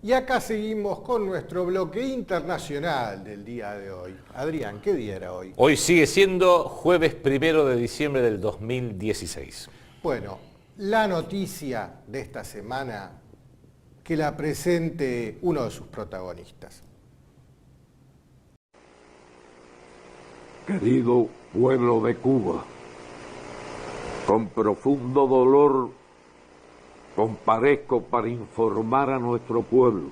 Y acá seguimos con nuestro bloque internacional del día de hoy. Adrián, ¿qué día era hoy? Hoy sigue siendo jueves 1 de diciembre del 2016. Bueno, la noticia de esta semana que la presente uno de sus protagonistas. Querido pueblo de Cuba, con profundo dolor comparezco para informar a nuestro pueblo,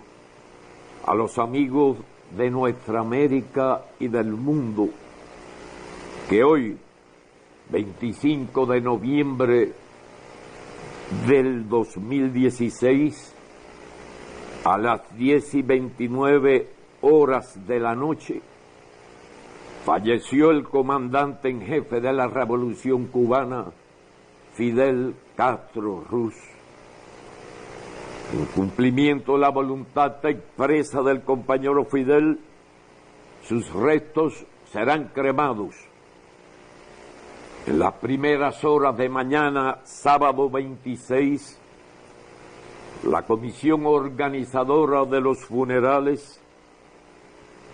a los amigos de nuestra América y del mundo, que hoy, 25 de noviembre del 2016, a las 10:29 horas de la noche, falleció el comandante en jefe de la Revolución Cubana, Fidel Castro Ruz. En cumplimiento de la voluntad expresa del compañero Fidel, sus restos serán cremados. En las primeras horas de mañana, sábado 26, la comisión organizadora de los funerales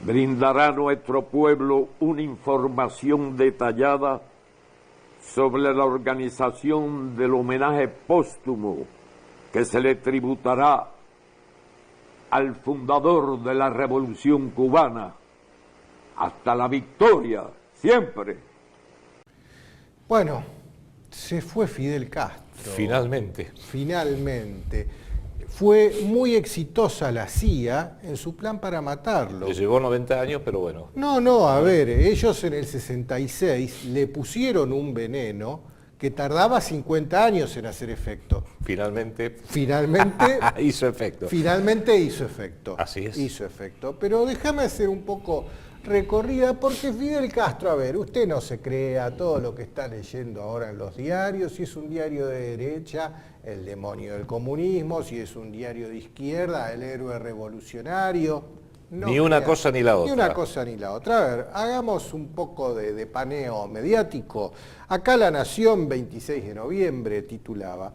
brindará a nuestro pueblo una información detallada sobre la organización del homenaje póstumo que se le tributará al fundador de la Revolución Cubana, hasta la victoria, siempre. Bueno, se fue Fidel Castro. Finalmente. Finalmente. Fue muy exitosa la CIA en su plan para matarlo. Le llevó 90 años, pero bueno. No, a ver, ellos en el 66 le pusieron un veneno que tardaba 50 años en hacer efecto. Finalmente hizo efecto. Finalmente hizo efecto. Así es. Hizo efecto. Pero déjame hacer un poco recorrida, porque Fidel Castro, a ver, usted no se crea todo lo que está leyendo ahora en los diarios, si es un diario de derecha, el demonio del comunismo, si es un diario de izquierda, el héroe revolucionario. No ni una cosa ni la otra. Ni una cosa ni la otra. A ver, hagamos un poco de paneo mediático. Acá La Nación, 26 de noviembre, titulaba: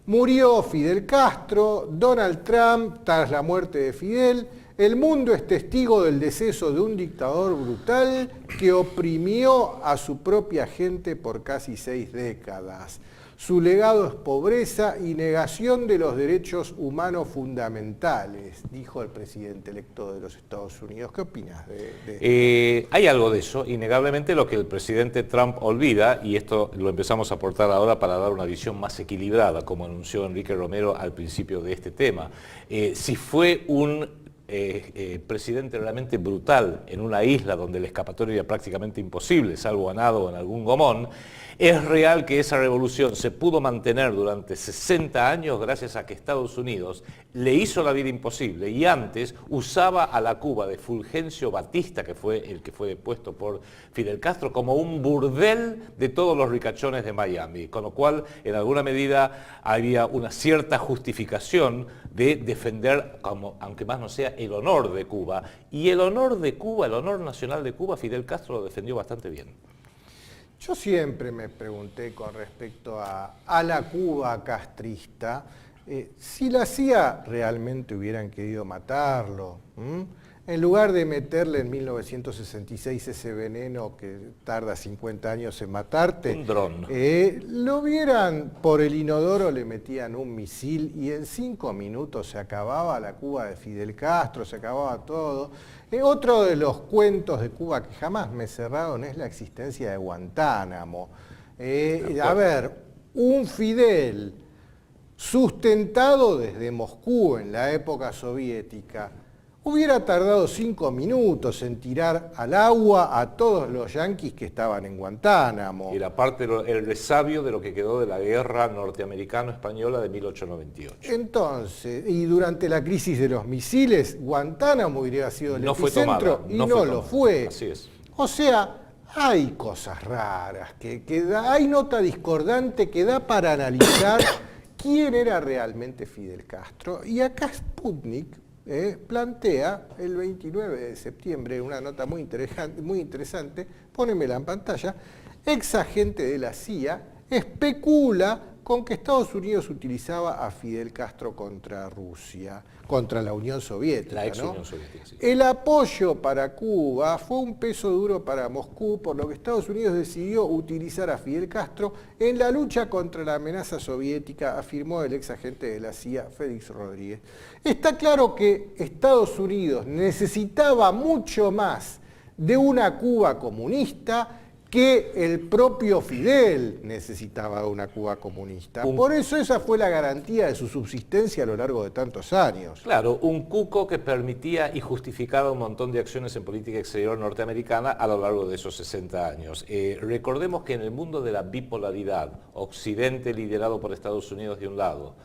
murió Fidel Castro, Donald Trump tras la muerte de Fidel. El mundo es testigo del deceso de un dictador brutal que oprimió a su propia gente por casi 6 décadas. Su legado es pobreza y negación de los derechos humanos fundamentales, dijo el presidente electo de los Estados Unidos. ¿Qué opinas de Hay algo de eso, innegablemente lo que el presidente Trump olvida, y esto lo empezamos a aportar ahora para dar una visión más equilibrada, como anunció Enrique Romero al principio de este tema. Si fue un presidente realmente brutal en una isla donde la escapatoria era prácticamente imposible, salvo a nado en algún gomón, es real que esa revolución se pudo mantener durante 60 años gracias a que Estados Unidos le hizo la vida imposible y antes usaba a la Cuba de Fulgencio Batista, que fue el que fue depuesto por Fidel Castro, como un burdel de todos los ricachones de Miami, con lo cual en alguna medida había una cierta justificación de defender, aunque más no sea, el honor de Cuba. Y el honor de Cuba, el honor nacional de Cuba, Fidel Castro lo defendió bastante bien. Yo siempre me pregunté con respecto a la Cuba castrista, si la CIA realmente hubieran querido matarlo, en lugar de meterle en 1966 ese veneno que tarda 50 años en matarte, un dron. Lo hubieran por el inodoro, le metían un misil y en 5 minutos se acababa la Cuba de Fidel Castro, se acababa todo. Otro de los cuentos de Cuba que jamás me cerraron es la existencia de Guantánamo. A ver, un Fidel sustentado desde Moscú en la época soviética, hubiera tardado 5 minutos en tirar al agua a todos los yanquis que estaban en Guantánamo. Era parte, el resabio de lo que quedó de la guerra norteamericano-española de 1898. Entonces, y durante la crisis de los misiles, Guantánamo hubiera sido el epicentro y no lo fue. Así es. O sea, hay cosas raras, hay nota discordante que da para analizar quién era realmente Fidel Castro. Y acá Sputnik plantea el 29 de septiembre una nota muy interesante, pónemela en pantalla, ex agente de la CIA especula con que Estados Unidos utilizaba a Fidel Castro contra Rusia, contra la Unión Soviética. La ex ¿no? Unión Soviética, sí. El apoyo para Cuba fue un peso duro para Moscú, por lo que Estados Unidos decidió utilizar a Fidel Castro en la lucha contra la amenaza soviética, afirmó el ex agente de la CIA, Félix Rodríguez. Está claro que Estados Unidos necesitaba mucho más de una Cuba comunista que el propio Fidel necesitaba una Cuba comunista. Por eso esa fue la garantía de su subsistencia a lo largo de tantos años. Claro, un cuco que permitía y justificaba un montón de acciones en política exterior norteamericana a lo largo de esos 60 años. Recordemos que en el mundo de la bipolaridad, Occidente liderado por Estados Unidos de un lado,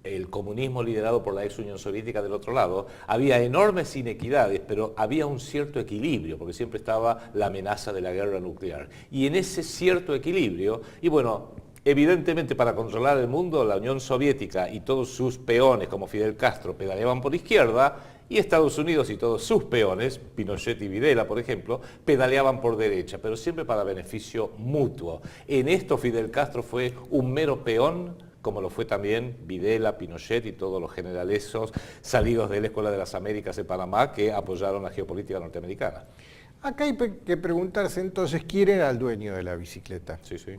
el comunismo liderado por la ex Unión Soviética del otro lado, había enormes inequidades, pero había un cierto equilibrio, porque siempre estaba la amenaza de la guerra nuclear. Y en ese cierto equilibrio, y bueno, evidentemente para controlar el mundo, la Unión Soviética y todos sus peones, como Fidel Castro, pedaleaban por izquierda, y Estados Unidos y todos sus peones, Pinochet y Videla, por ejemplo, pedaleaban por derecha, pero siempre para beneficio mutuo. En esto Fidel Castro fue un mero peón, como lo fue también Videla, Pinochet y todos los generalesos salidos de la Escuela de las Américas de Panamá que apoyaron la geopolítica norteamericana. Acá hay que preguntarse entonces, ¿quién era el dueño de la bicicleta? Sí, sí.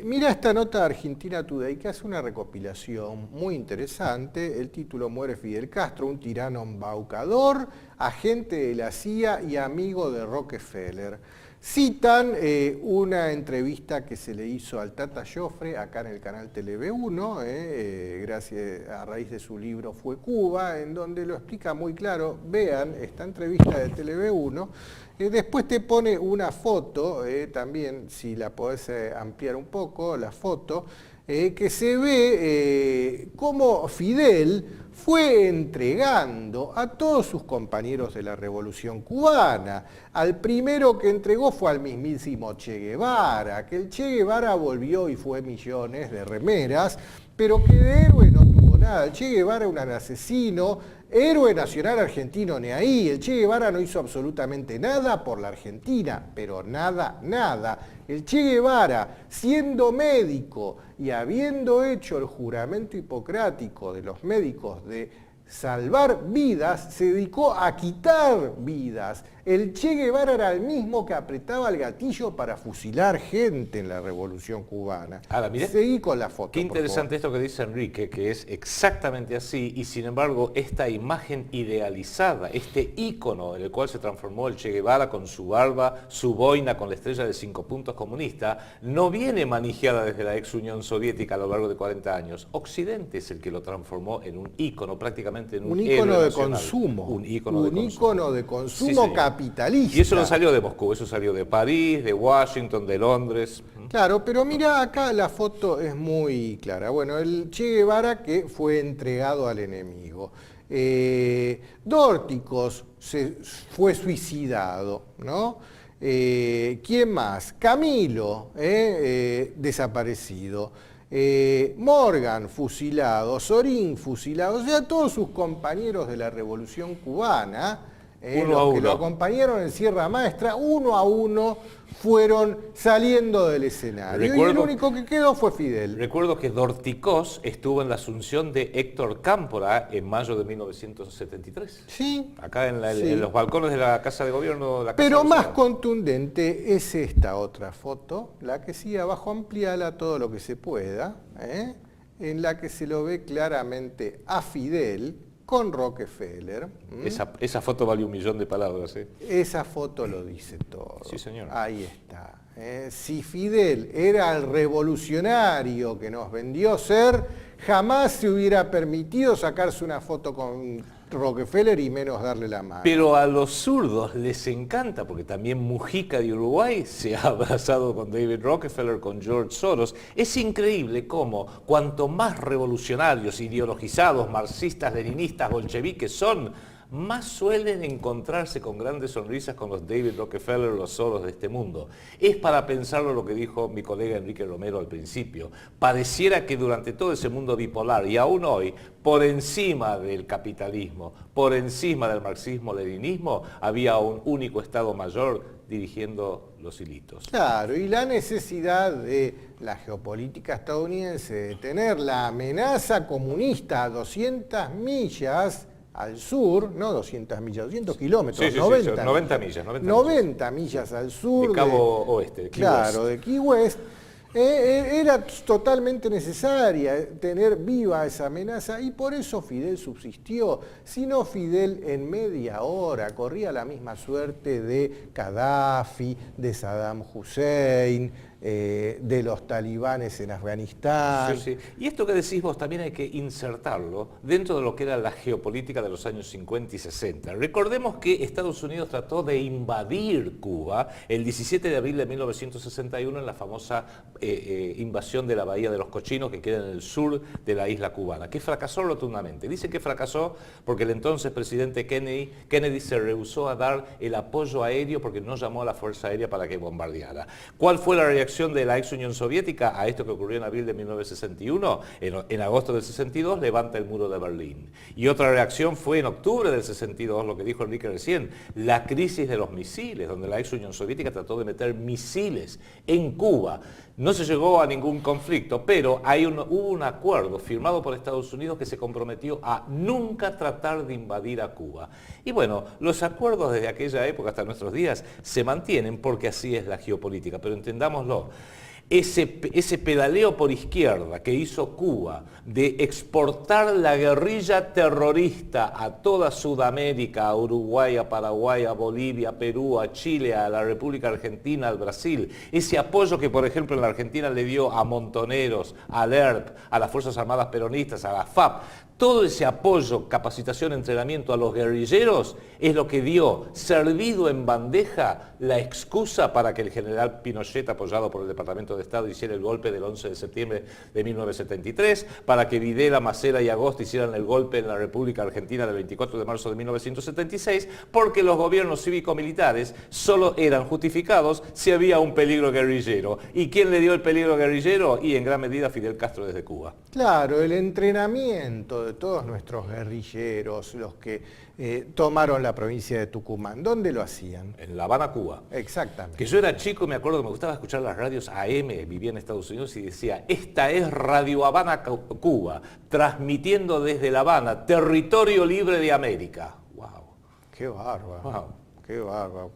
Mira esta nota de Argentina Today que hace una recopilación muy interesante. El título: Muere Fidel Castro, un tirano embaucador, agente de la CIA y amigo de Rockefeller. Citan una entrevista que se le hizo al Tata Joffre acá en el canal TV1, gracias a raíz de su libro Fue Cuba, en donde lo explica muy claro. Vean esta entrevista de TV1. Después te pone una foto, también si la podés ampliar un poco, la foto, que se ve cómo Fidel fue entregando a todos sus compañeros de la Revolución Cubana. Al primero que entregó fue al mismísimo Che Guevara, que el Che Guevara volvió y fue millones de remeras, pero que de héroe no tuvo nada. El Che Guevara era un asesino, héroe nacional argentino ni ahí. El Che Guevara no hizo absolutamente nada por la Argentina, pero nada, nada. El Che Guevara, siendo médico y habiendo hecho el juramento hipocrático de los médicos de salvar vidas, se dedicó a quitar vidas. El Che Guevara era el mismo que apretaba el gatillo para fusilar gente en la Revolución Cubana. Ahora, mirá, seguí con la foto. Qué interesante esto que dice Enrique, que es exactamente así, y sin embargo esta imagen idealizada, este ícono en el cual se transformó el Che Guevara con su barba, su boina con la estrella de 5 puntos comunista, no viene manejada desde la ex Unión Soviética a lo largo de 40 años. Occidente es el que lo transformó en un ícono, prácticamente en un ícono de nacional. consumo. Un ícono de consumo. Sí, capitalista. Y eso no salió de Moscú, eso salió de París, de Washington, de Londres. Claro, pero mira acá la foto es muy clara. Bueno, el Che Guevara que fue entregado al enemigo. Dórticos fue suicidado, ¿no? ¿Quién más? Camilo, desaparecido. Morgan fusilado, Sorín fusilado, o sea, todos sus compañeros de la Revolución Cubana, los que lo acompañaron en Sierra Maestra, uno a uno fueron saliendo del escenario. Y el único que quedó fue Fidel. Recuerdo que Dorticós estuvo en la asunción de Héctor Cámpora en mayo de 1973. Sí. Acá en los balcones de la Casa de Gobierno de la Casa. Pero más contundente es esta otra foto, la que sigue abajo, ampliala todo lo que se pueda, en la que se lo ve claramente a Fidel con Rockefeller. Esa foto vale 1.000.000 de palabras. Esa foto lo dice todo. Sí, señor. Ahí está. Si Fidel era el revolucionario que nos vendió ser, jamás se hubiera permitido sacarse una foto con Rockefeller y menos darle la mano. Pero a los zurdos les encanta, porque también Mujica de Uruguay se ha abrazado con David Rockefeller, con George Soros. Es increíble cómo cuanto más revolucionarios, ideologizados, marxistas, leninistas, bolcheviques son, más suelen encontrarse con grandes sonrisas con los David Rockefeller, los Soros de este mundo. Es para pensarlo lo que dijo mi colega Enrique Romero al principio. Pareciera que durante todo ese mundo bipolar, y aún hoy, por encima del capitalismo, por encima del marxismo-leninismo, había un único Estado Mayor dirigiendo los hilitos. Claro, y la necesidad de la geopolítica estadounidense de tener la amenaza comunista a 200 millas al sur, no 200 millas, 200 kilómetros, Sí, 90 millas. 90 millas al sur. De Cabo Oeste, de Key claro, West. de Key West. Era totalmente necesaria tener viva esa amenaza y por eso Fidel subsistió. Si no, Fidel en media hora corría la misma suerte de Gaddafi, de Saddam Hussein, de los talibanes en Afganistán. Sí. Y esto que decís vos también hay que insertarlo dentro de lo que era la geopolítica de los años 50 y 60. Recordemos que Estados Unidos trató de invadir Cuba el 17 de abril de 1961 en la famosa invasión de la Bahía de los Cochinos que queda en el sur de la isla cubana, que fracasó rotundamente. Dicen que fracasó porque el entonces presidente Kennedy se rehusó a dar el apoyo aéreo porque no llamó a la Fuerza Aérea para que bombardeara. ¿Cuál fue la reacción de la ex Unión Soviética a esto que ocurrió en abril de 1961? En agosto del 62 levanta el muro de Berlín. Y otra reacción fue en octubre del 62, lo que dijo Enrique recién, la crisis de los misiles, donde la ex Unión Soviética trató de meter misiles en Cuba. No se llegó a ningún conflicto, pero hubo un acuerdo firmado por Estados Unidos que se comprometió a nunca tratar de invadir a Cuba. Y bueno, los acuerdos desde aquella época hasta nuestros días se mantienen porque así es la geopolítica, pero entendámoslo. Ese pedaleo por izquierda que hizo Cuba de exportar la guerrilla terrorista a toda Sudamérica, a Uruguay, a Paraguay, a Bolivia, a Perú, a Chile, a la República Argentina, al Brasil, ese apoyo que por ejemplo en la Argentina le dio a Montoneros, al ERP, a las Fuerzas Armadas Peronistas, a la FAP, todo ese apoyo, capacitación, entrenamiento a los guerrilleros es lo que dio, servido en bandeja, la excusa para que el general Pinochet, apoyado por el Departamento de Estado, hiciera el golpe del 11 de septiembre de 1973, para que Videla, Macera y Agosto hicieran el golpe en la República Argentina del 24 de marzo de 1976, porque los gobiernos cívico-militares solo eran justificados si había un peligro guerrillero. ¿Y quién le dio el peligro guerrillero? Y en gran medida Fidel Castro desde Cuba. Claro, el entrenamiento de todos nuestros guerrilleros, los que tomaron la provincia de Tucumán, ¿dónde lo hacían? En La Habana, Cuba. Exactamente. Que yo era chico, me acuerdo que me gustaba escuchar las radios AM, vivía en Estados Unidos y decía, esta es Radio Habana, Cuba, transmitiendo desde La Habana, territorio libre de América. ¡Wow! ¡Qué bárbaro! Wow. ¡Qué bárbaro!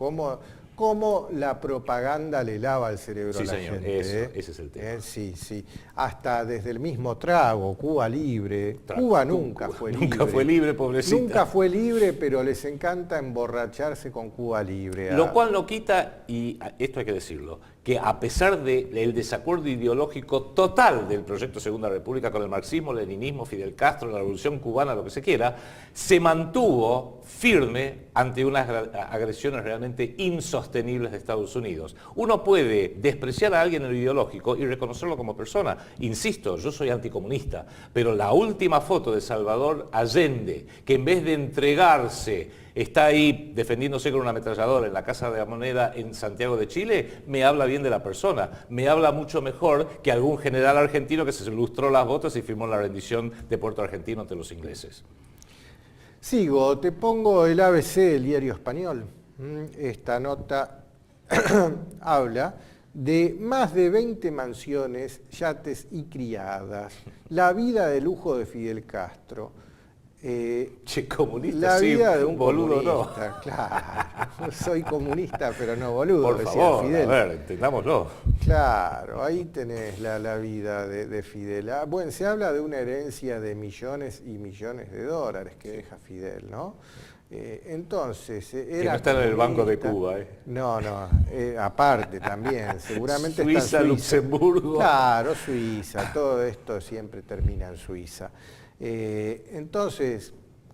¿Cómo la propaganda le lava el cerebro a la señor, gente? ese es el tema. Sí. Hasta desde el mismo trago, Cuba libre. Cuba nunca fue libre. Nunca fue libre, pobrecita. Nunca fue libre, pero les encanta emborracharse con Cuba libre. Lo cual no quita, y esto hay que decirlo, que a pesar del desacuerdo ideológico total del proyecto Segunda República con el marxismo, leninismo, Fidel Castro, la revolución cubana, lo que se quiera, se mantuvo firme ante unas agresiones realmente insostenibles de Estados Unidos. Uno puede despreciar a alguien en lo ideológico y reconocerlo como persona. Insisto, yo soy anticomunista, pero la última foto de Salvador Allende, que en vez de entregarse está ahí defendiéndose con una ametralladora en la Casa de la Moneda en Santiago de Chile, me habla bien de la persona, me habla mucho mejor que algún general argentino que se lustró las botas y firmó la rendición de Puerto Argentino ante los ingleses. Sigo, te pongo el ABC, el diario español. Esta nota habla de más de 20 mansiones, yates y criadas, la vida de lujo de Fidel Castro. Comunista, la vida sí, de un boludo comunista, no. Claro, soy comunista pero no boludo, Por decía favor, Fidel. a ver, entendámoslo. Claro, ahí tenés la vida de Fidel. Bueno, se habla de una herencia de millones y millones de dólares que deja Fidel, ¿no? Entonces, era que no está en el Banco de Cuba. No, aparte también, seguramente Suiza, está en Suiza. Luxemburgo. Claro, Suiza, todo esto siempre termina en Suiza. Entonces,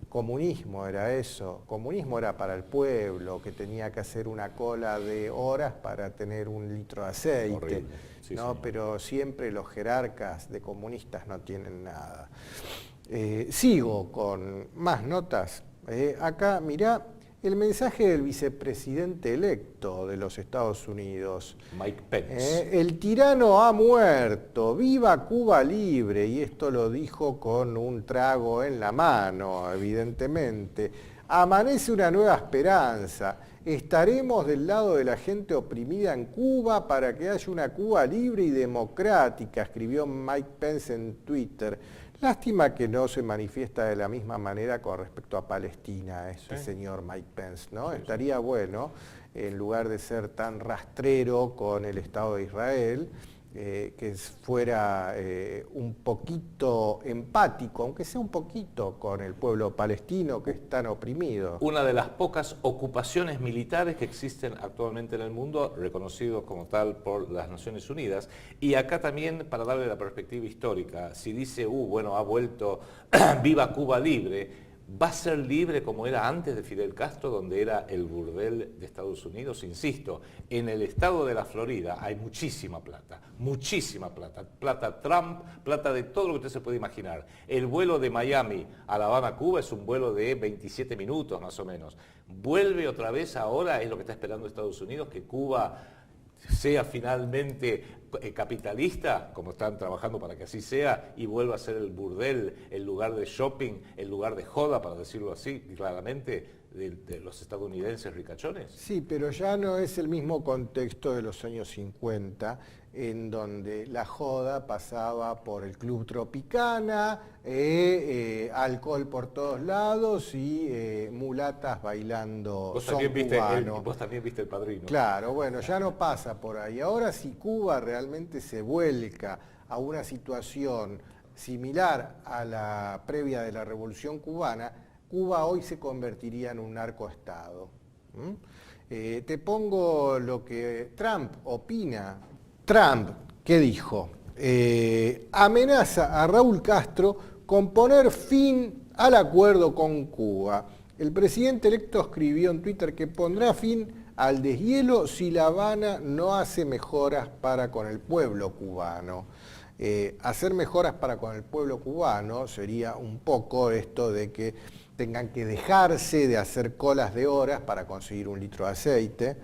comunismo era eso, comunismo era para el pueblo, que tenía que hacer una cola de horas para tener un litro de aceite. Horrible. Sí, ¿no? sí. Pero siempre los jerarcas de comunistas no tienen nada. Sigo con más notas. Acá, mirá, el mensaje del vicepresidente electo de los Estados Unidos. Mike Pence. El tirano ha muerto, viva Cuba libre, y esto lo dijo con un trago en la mano, evidentemente. Amanece una nueva esperanza. Estaremos del lado de la gente oprimida en Cuba para que haya una Cuba libre y democrática, escribió Mike Pence en Twitter. Lástima que no se manifiesta de la misma manera con respecto a Palestina, este señor Mike Pence, ¿no? Estaría bueno, en lugar de ser tan rastrero con el Estado de Israel, que fuera un poquito empático, aunque sea un poquito, con el pueblo palestino que es tan oprimido. Una de las pocas ocupaciones militares que existen actualmente en el mundo, reconocidos como tal por las Naciones Unidas. Y acá también, para darle la perspectiva histórica, si dice, bueno, ha vuelto viva Cuba libre, ¿va a ser libre como era antes de Fidel Castro, donde era el burdel de Estados Unidos? Insisto, en el estado de la Florida hay muchísima plata, plata Trump, plata de todo lo que usted se puede imaginar. El vuelo de Miami a La Habana, Cuba, es un vuelo de 27 minutos más o menos. Vuelve otra vez ahora, es lo que está esperando Estados Unidos, que Cuba sea finalmente capitalista, como están trabajando para que así sea, y vuelva a ser el burdel, el lugar de shopping, el lugar de joda, para decirlo así, claramente, de los estadounidenses ricachones. Sí, pero ya no es el mismo contexto de los años 50, en donde la joda pasaba por el Club Tropicana, alcohol por todos lados y mulatas bailando son cubano. Vos también viste El Padrino. Claro, bueno, ya no pasa por ahí. Ahora si Cuba realmente se vuelca a una situación similar a la previa de la Revolución Cubana, Cuba hoy se convertiría en un narcoestado. Te pongo lo que Trump opina. Trump, ¿qué dijo? Amenaza a Raúl Castro con poner fin al acuerdo con Cuba. El presidente electo escribió en Twitter que pondrá fin al deshielo si La Habana no hace mejoras para con el pueblo cubano. Hacer mejoras para con el pueblo cubano sería un poco esto de que tengan que dejarse de hacer colas de horas para conseguir un litro de aceite,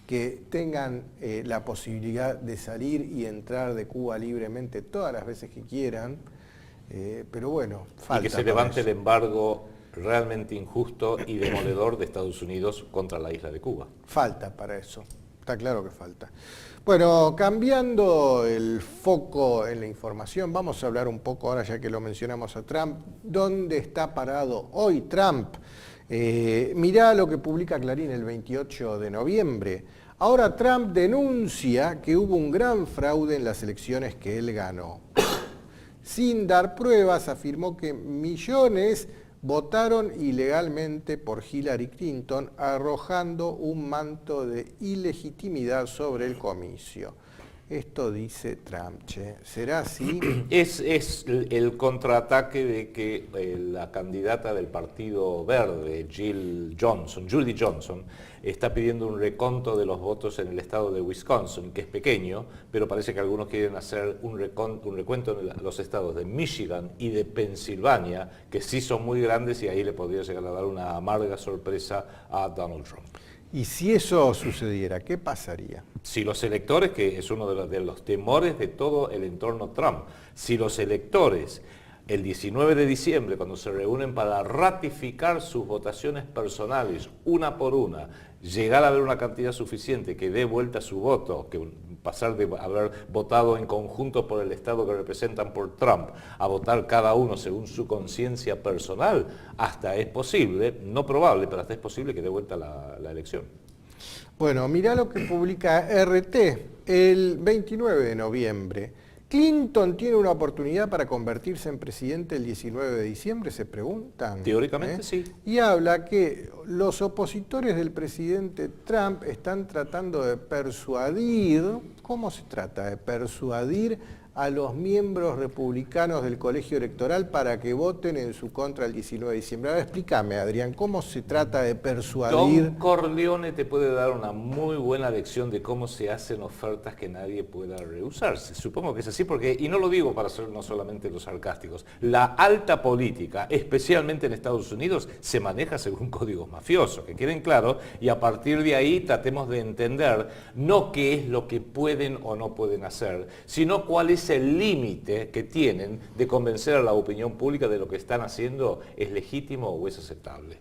que tengan la posibilidad de salir y entrar de Cuba libremente todas las veces que quieran, pero bueno, falta. Y que se levante el embargo realmente injusto y demoledor de Estados Unidos contra la isla de Cuba. Falta para eso, está claro que falta. Bueno, cambiando el foco en la información, vamos a hablar un poco ahora, ya que lo mencionamos a Trump, ¿dónde está parado hoy Trump? Mirá lo que publica Clarín el 28 de noviembre. Ahora Trump denuncia que hubo un gran fraude en las elecciones que él ganó. Sin dar pruebas, afirmó que millones votaron ilegalmente por Hillary Clinton, arrojando un manto de ilegitimidad sobre el comicio. Esto dice Trump, che. ¿Será así? Es el contraataque de que la candidata del Partido Verde, Julie Johnson, está pidiendo un reconto de los votos en el estado de Wisconsin, que es pequeño, pero parece que algunos quieren hacer un recuento en los estados de Michigan y de Pensilvania, que sí son muy grandes y ahí le podría llegar a dar una amarga sorpresa a Donald Trump. Y si eso sucediera, ¿qué pasaría? Si los electores, que es uno de los temores de todo el entorno Trump, si los electores el 19 de diciembre, cuando se reúnen para ratificar sus votaciones personales, una por una, llegar a haber una cantidad suficiente que dé vuelta su voto, que pasar de haber votado en conjunto por el Estado que representan por Trump, a votar cada uno según su conciencia personal, hasta es posible, no probable, pero hasta es posible que dé vuelta la elección. Bueno, mirá lo que publica RT el 29 de noviembre. ¿Clinton tiene una oportunidad para convertirse en presidente el 19 de diciembre? Se preguntan. Teóricamente sí. Y habla que los opositores del presidente Trump están tratando de persuadir, ¿cómo se trata? De persuadir a los miembros republicanos del colegio electoral para que voten en su contra el 19 de diciembre. Ahora explícame, Adrián, ¿cómo se trata de persuadir? Don Corleone te puede dar una muy buena lección de cómo se hacen ofertas que nadie pueda rehusarse. Supongo que es así porque, y no lo digo para ser no solamente los sarcásticos, la alta política, especialmente en Estados Unidos, se maneja según códigos mafiosos, que queden claros, y a partir de ahí tratemos de entender no qué es lo que pueden o no pueden hacer, sino cuál es el límite que tienen de convencer a la opinión pública de lo que están haciendo es legítimo o es aceptable.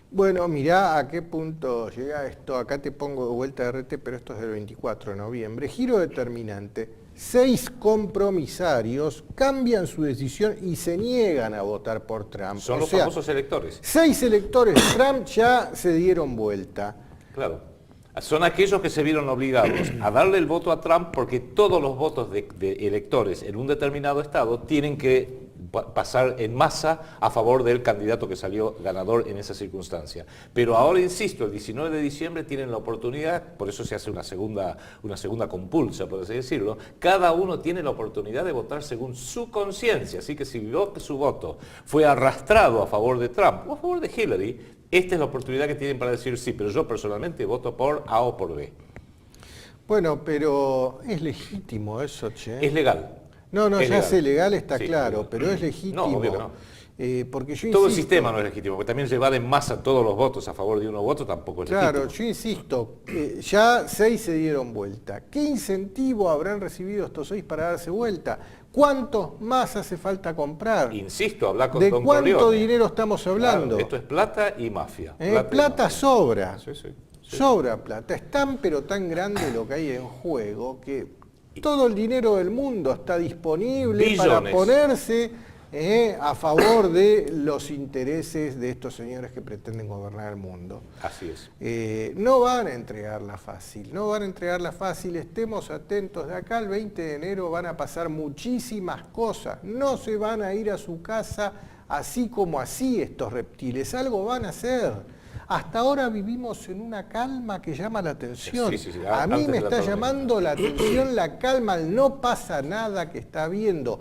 Bueno, mirá a qué punto llega esto. Acá te pongo de vuelta RT, pero esto es del 24 de noviembre. Giro determinante. 6 compromisarios cambian su decisión y se niegan a votar por Trump. Son los famosos electores. 6 electores de Trump ya se dieron vuelta. Claro. Son aquellos que se vieron obligados a darle el voto a Trump porque todos los votos de electores en un determinado estado tienen que pasar en masa a favor del candidato que salió ganador en esa circunstancia. Pero ahora, insisto, el 19 de diciembre tienen la oportunidad, por eso se hace una segunda compulsa, por así decirlo, cada uno tiene la oportunidad de votar según su conciencia, así que si vio que su voto fue arrastrado a favor de Trump o a favor de Hillary, esta es la oportunidad que tienen para decir sí, pero yo personalmente voto por A o por B. Bueno, pero es legítimo eso, che. Es legal. No, es ya legal. sé, legal está Sí, claro, legal. pero es legítimo. No, obvio que no. Porque yo Todo el insisto, sistema no es legítimo, porque también llevar en masa todos los votos a favor de uno voto tampoco es claro, legítimo. yo insisto, ya 6 se dieron vuelta. ¿Qué incentivo habrán recibido estos 6 para darse vuelta? ¿Cuántos más hace falta comprar? Insisto, habla con ¿De Don cuánto Corleone. dinero estamos hablando? Claro, esto es plata y mafia. Plata y mafia. sobra. Sí, sí, sí. Sobra plata. Es tan pero tan grande lo que hay en juego que todo el dinero del mundo está disponible para Billones. ponerse a favor de los intereses de estos señores que pretenden gobernar el mundo. Así es. No van a entregarla fácil, no van a entregarla fácil, estemos atentos, de acá al 20 de enero van a pasar muchísimas cosas, no se van a ir a su casa así como así estos reptiles, algo van a hacer. Hasta ahora vivimos en una calma que llama la atención. Sí, sí, sí. A mí Antes me de la está tormenta. llamando la atención la calma, el no pasa nada que está viendo.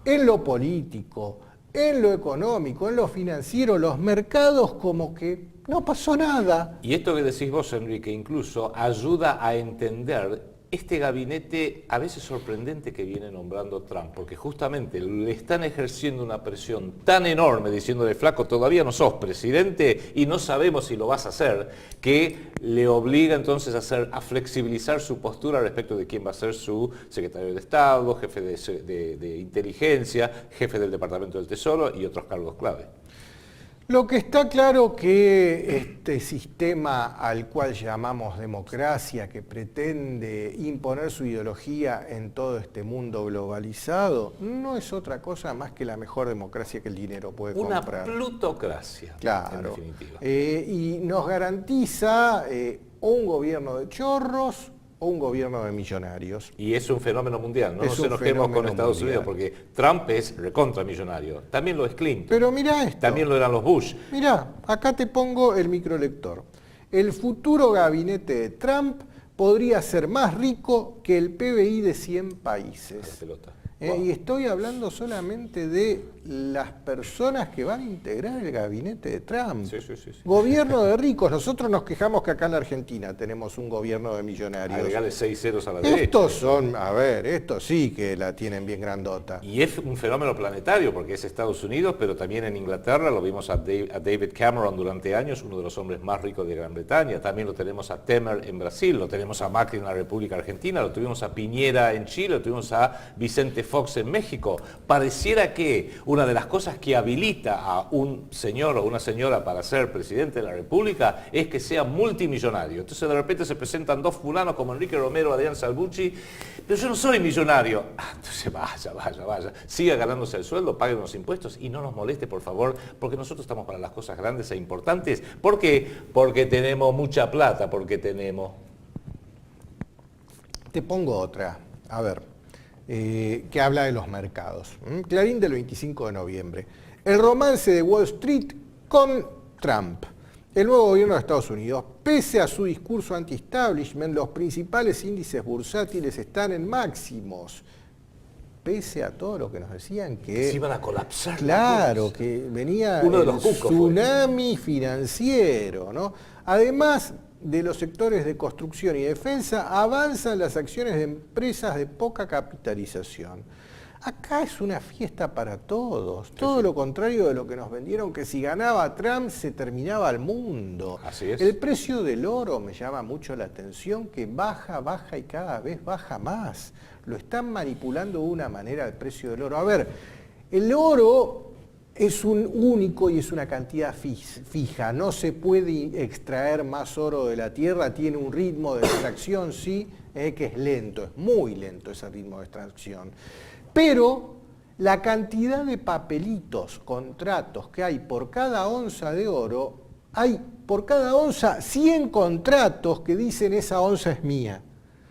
En lo político, en lo económico, en lo financiero, los mercados como que no pasó nada. Y esto que decís vos, Enrique, incluso ayuda a entender este gabinete a veces sorprendente que viene nombrando Trump, porque justamente le están ejerciendo una presión tan enorme, diciéndole, flaco, todavía no sos presidente y no sabemos si lo vas a hacer, que le obliga entonces a flexibilizar su postura respecto de quién va a ser su secretario de Estado, jefe de inteligencia, jefe del Departamento del Tesoro y otros cargos clave. Lo que está claro que este sistema al cual llamamos democracia, que pretende imponer su ideología en todo este mundo globalizado, no es otra cosa más que la mejor democracia que el dinero puede comprar. Una plutocracia, Claro. en definitiva. Y nos garantiza o un gobierno de chorros o un gobierno de millonarios. Y es un fenómeno mundial, no Es nos un enojemos con fenómeno Estados mundial. Unidos, porque Trump es recontramillonario, también lo es Clinton, Pero mirá esto. también lo eran los Bush. Mirá, acá te pongo el microlector. El futuro gabinete de Trump podría ser más rico que el PBI de 100 A la países. pelota. Wow. Y estoy hablando solamente de las personas que van a integrar el gabinete de Trump. Sí, sí, sí, sí. Gobierno de ricos. Nosotros nos quejamos que acá en la Argentina tenemos un gobierno de millonarios. Agregarle 6 ceros a la derecha. Estos son, a ver, estos sí que la tienen bien grandota. Y es un fenómeno planetario, porque es Estados Unidos, pero también en Inglaterra, lo vimos a David Cameron durante años, uno de los hombres más ricos de Gran Bretaña, también lo tenemos a Temer en Brasil, lo tenemos a Macri en la República Argentina, lo tuvimos a Piñera en Chile, lo tuvimos a Vicente Fox en México. Pareciera que una de las cosas que habilita a un señor o una señora para ser presidente de la República es que sea multimillonario. Entonces de repente se presentan dos fulanos como Enrique Romero, Adrián Salvucci, pero yo no soy millonario. Entonces vaya, siga ganándose el sueldo, pague unos impuestos y no nos moleste, por favor, porque nosotros estamos para las cosas grandes e importantes. ¿Por qué? Porque tenemos mucha plata, porque tenemos... Te pongo otra, a ver, que habla de los mercados. Clarín del 25 de noviembre. El romance de Wall Street con Trump. El nuevo gobierno de Estados Unidos, pese a su discurso anti-establishment, los principales índices bursátiles están en máximos. pese a todo lo que nos decían que se iban a colapsar. Claro, que venía uno de el los cucos tsunami financiero, ¿no? Además de los sectores de construcción y defensa, avanzan las acciones de empresas de poca capitalización. Acá es una fiesta para todos, todo lo contrario de lo que nos vendieron, que si ganaba Trump se terminaba el mundo. Así es. El precio del oro me llama mucho la atención, que baja, baja y cada vez baja más. Lo están manipulando de una manera el precio del oro. A ver, el oro es un único y es una cantidad fija, no se puede extraer más oro de la tierra, tiene un ritmo de extracción, sí, que es lento, es muy lento ese ritmo de extracción. Pero la cantidad de papelitos, contratos que hay por cada onza de oro, hay por cada onza 100 contratos que dicen esa onza es mía.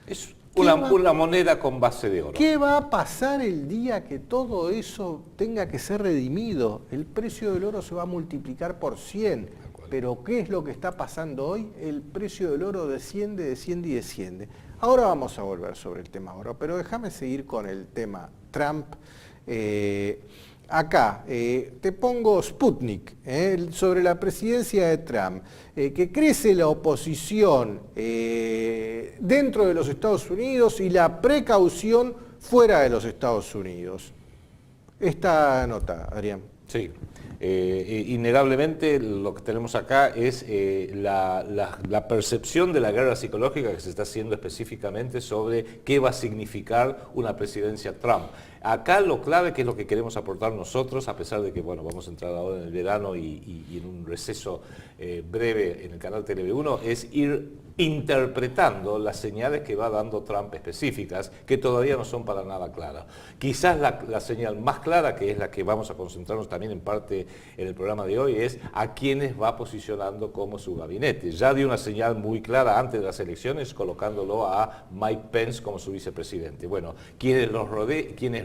Es una moneda con base de oro. ¿Qué va a pasar el día que todo eso tenga que ser redimido? El precio del oro se va a multiplicar por 100. Pero ¿qué es lo que está pasando hoy? El precio del oro desciende, desciende y desciende. Ahora vamos a volver sobre el tema oro, pero déjame seguir con el tema Trump. Acá te pongo Sputnik, sobre la presidencia de Trump, que crece la oposición dentro de los Estados Unidos y la precaución fuera de los Estados Unidos. Esta nota, Adrián. Sí, innegablemente lo que tenemos acá es la percepción de la guerra psicológica que se está haciendo específicamente sobre qué va a significar una presidencia Trump. Acá lo clave, que es lo que queremos aportar nosotros, a pesar de que bueno, vamos a entrar ahora en el verano y en un receso breve en el canal Tele1, es ir interpretando las señales que va dando Trump específicas, que todavía no son para nada claras. Quizás la señal más clara, que es la que vamos a concentrarnos también en parte en el programa de hoy, es a quienes va posicionando como su gabinete. Ya dio una señal muy clara antes de las elecciones, colocándolo a Mike Pence como su vicepresidente. Bueno, quienes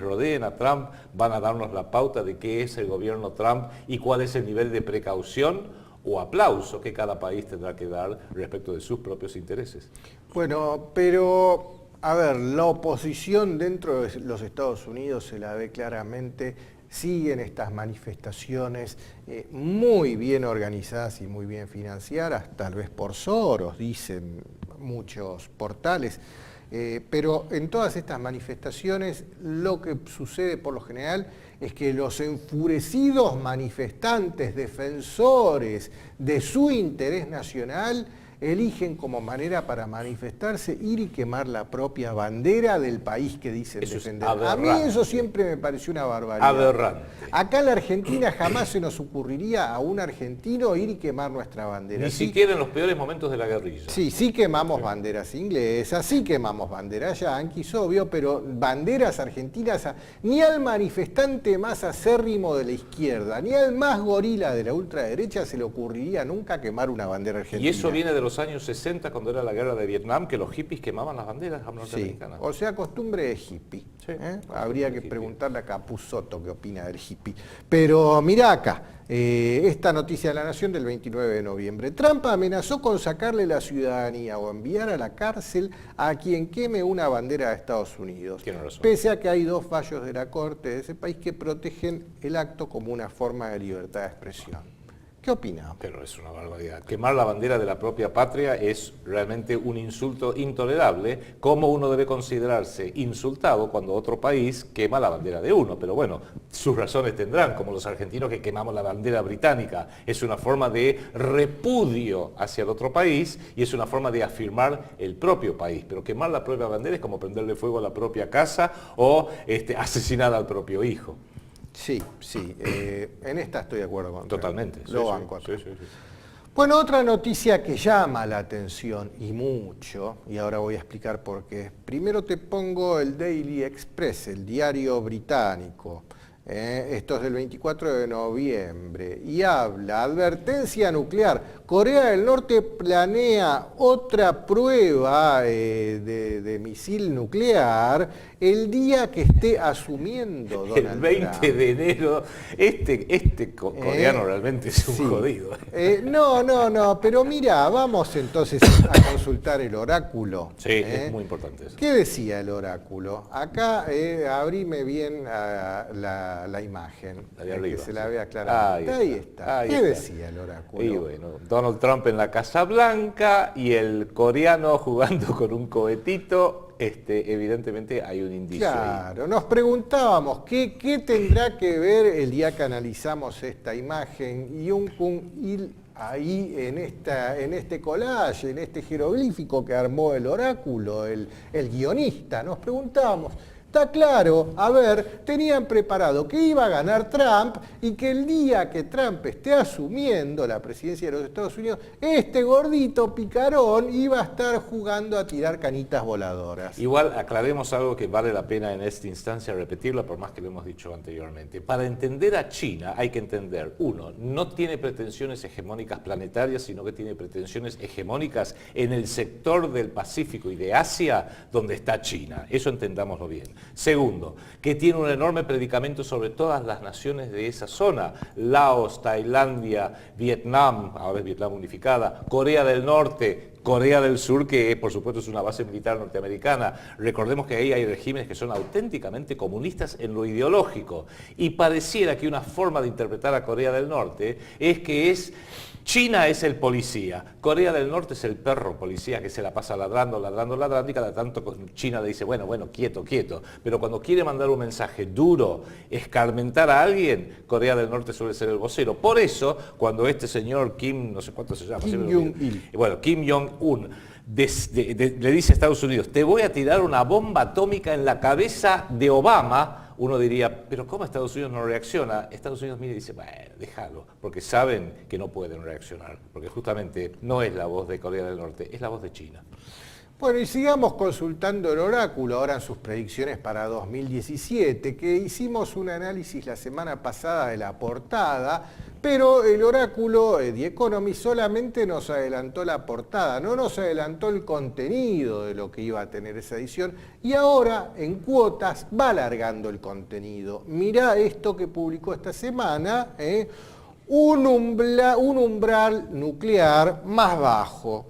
rodeen a Trump van a darnos la pauta de qué es el gobierno Trump y cuál es el nivel de precaución o aplauso que cada país tendrá que dar respecto de sus propios intereses. Bueno, pero, a ver, la oposición dentro de los Estados Unidos se la ve claramente, siguen estas manifestaciones muy bien organizadas y muy bien financiadas, tal vez por Soros, dicen muchos portales. Pero en todas estas manifestaciones lo que sucede por lo general es que los enfurecidos manifestantes, defensores de su interés nacional, eligen como manera para manifestarse ir y quemar la propia bandera del país que dicen eso defender. A mí eso siempre me pareció una barbaridad. Aberrante. Acá en la Argentina jamás se nos ocurriría a un argentino ir y quemar nuestra bandera. Ni siquiera en los peores momentos de la guerrilla. Sí quemamos banderas inglesas, sí quemamos banderas yanquis, obvio, pero banderas argentinas, ni al manifestante más acérrimo de la izquierda, ni al más gorila de la ultraderecha se le ocurriría nunca quemar una bandera argentina. Y eso viene de los años 60, cuando era la guerra de Vietnam, que los hippies quemaban las banderas norteamericanas. Sí, o sea, costumbre de hippie. Sí, Habría que preguntarle a Capusotto qué opina del hippie. Pero mirá acá, esta noticia de La Nación del 29 de noviembre. Trump amenazó con sacarle la ciudadanía o enviar a la cárcel a quien queme una bandera de Estados Unidos. Tiene razón. Pese a que hay 2 fallos de la Corte de ese país que protegen el acto como una forma de libertad de expresión. ¿Qué opina? Pero es una barbaridad. Quemar la bandera de la propia patria es realmente un insulto intolerable. ¿Cómo uno debe considerarse insultado cuando otro país quema la bandera de uno? Pero bueno, sus razones tendrán, como los argentinos que quemamos la bandera británica. Es una forma de repudio hacia el otro país y es una forma de afirmar el propio país. Pero quemar la propia bandera es como prenderle fuego a la propia casa o asesinar al propio hijo. Sí, en esta estoy de acuerdo con Totalmente. Lo banco acá. Bueno, otra noticia que llama la atención y mucho, y ahora voy a explicar por qué. Primero te pongo el Daily Express, el diario británico. Esto es del 24 de noviembre, y habla, advertencia nuclear, Corea del Norte planea otra prueba de misil nuclear el día que esté asumiendo Donald El 20 Trump. de enero, coreano realmente es un Sí. jodido. No, pero mira, vamos entonces a consultar el oráculo. Sí, es muy importante eso. ¿Qué decía el oráculo? Acá abrime bien la imagen, La de arriba, que se la sí. vea claramente. Ahí está. ahí ¿Qué está. decía el oráculo? Y bueno, Donald Trump en la Casa Blanca y el coreano jugando con un cohetito, evidentemente hay un indicio ahí. Claro, nos preguntábamos qué tendrá que ver el día que analizamos esta imagen y un ahí en este collage, en este jeroglífico que armó el oráculo, el guionista. Nos preguntábamos, está claro, a ver, tenían preparado que iba a ganar Trump y que el día que Trump esté asumiendo la presidencia de los Estados Unidos, este gordito picarón iba a estar jugando a tirar canitas voladoras. Igual aclaremos algo que vale la pena en esta instancia repetirlo, por más que lo hemos dicho anteriormente. Para entender a China hay que entender, uno, no tiene pretensiones hegemónicas planetarias, sino que tiene pretensiones hegemónicas en el sector del Pacífico y de Asia, donde está China. Eso entendámoslo bien. Segundo, que tiene un enorme predicamento sobre todas las naciones de esa zona, Laos, Tailandia, Vietnam, ahora es Vietnam unificada, Corea del Norte, Corea del Sur, que por supuesto es una base militar norteamericana. Recordemos que ahí hay regímenes que son auténticamente comunistas en lo ideológico. Y pareciera que una forma de interpretar a Corea del Norte es que China es el policía, Corea del Norte es el perro policía que se la pasa ladrando, y cada tanto China le dice, bueno, quieto. Pero cuando quiere mandar un mensaje duro, escarmentar a alguien, Corea del Norte suele ser el vocero. Por eso, cuando este señor Kim, no sé cuánto se llama, Kim Jong-il. bueno, Kim Jong-un le dice a Estados Unidos, te voy a tirar una bomba atómica en la cabeza de Obama, uno diría, pero ¿cómo Estados Unidos no reacciona? Estados Unidos mira y dice, bueno, déjalo, porque saben que no pueden reaccionar, porque justamente no es la voz de Corea del Norte, es la voz de China. Bueno, y sigamos consultando el oráculo ahora en sus predicciones para 2017, que hicimos un análisis la semana pasada de la portada, pero el oráculo The Economist solamente nos adelantó la portada, no nos adelantó el contenido de lo que iba a tener esa edición, y ahora en cuotas va alargando el contenido. Mirá esto que publicó esta semana, un umbral nuclear más bajo.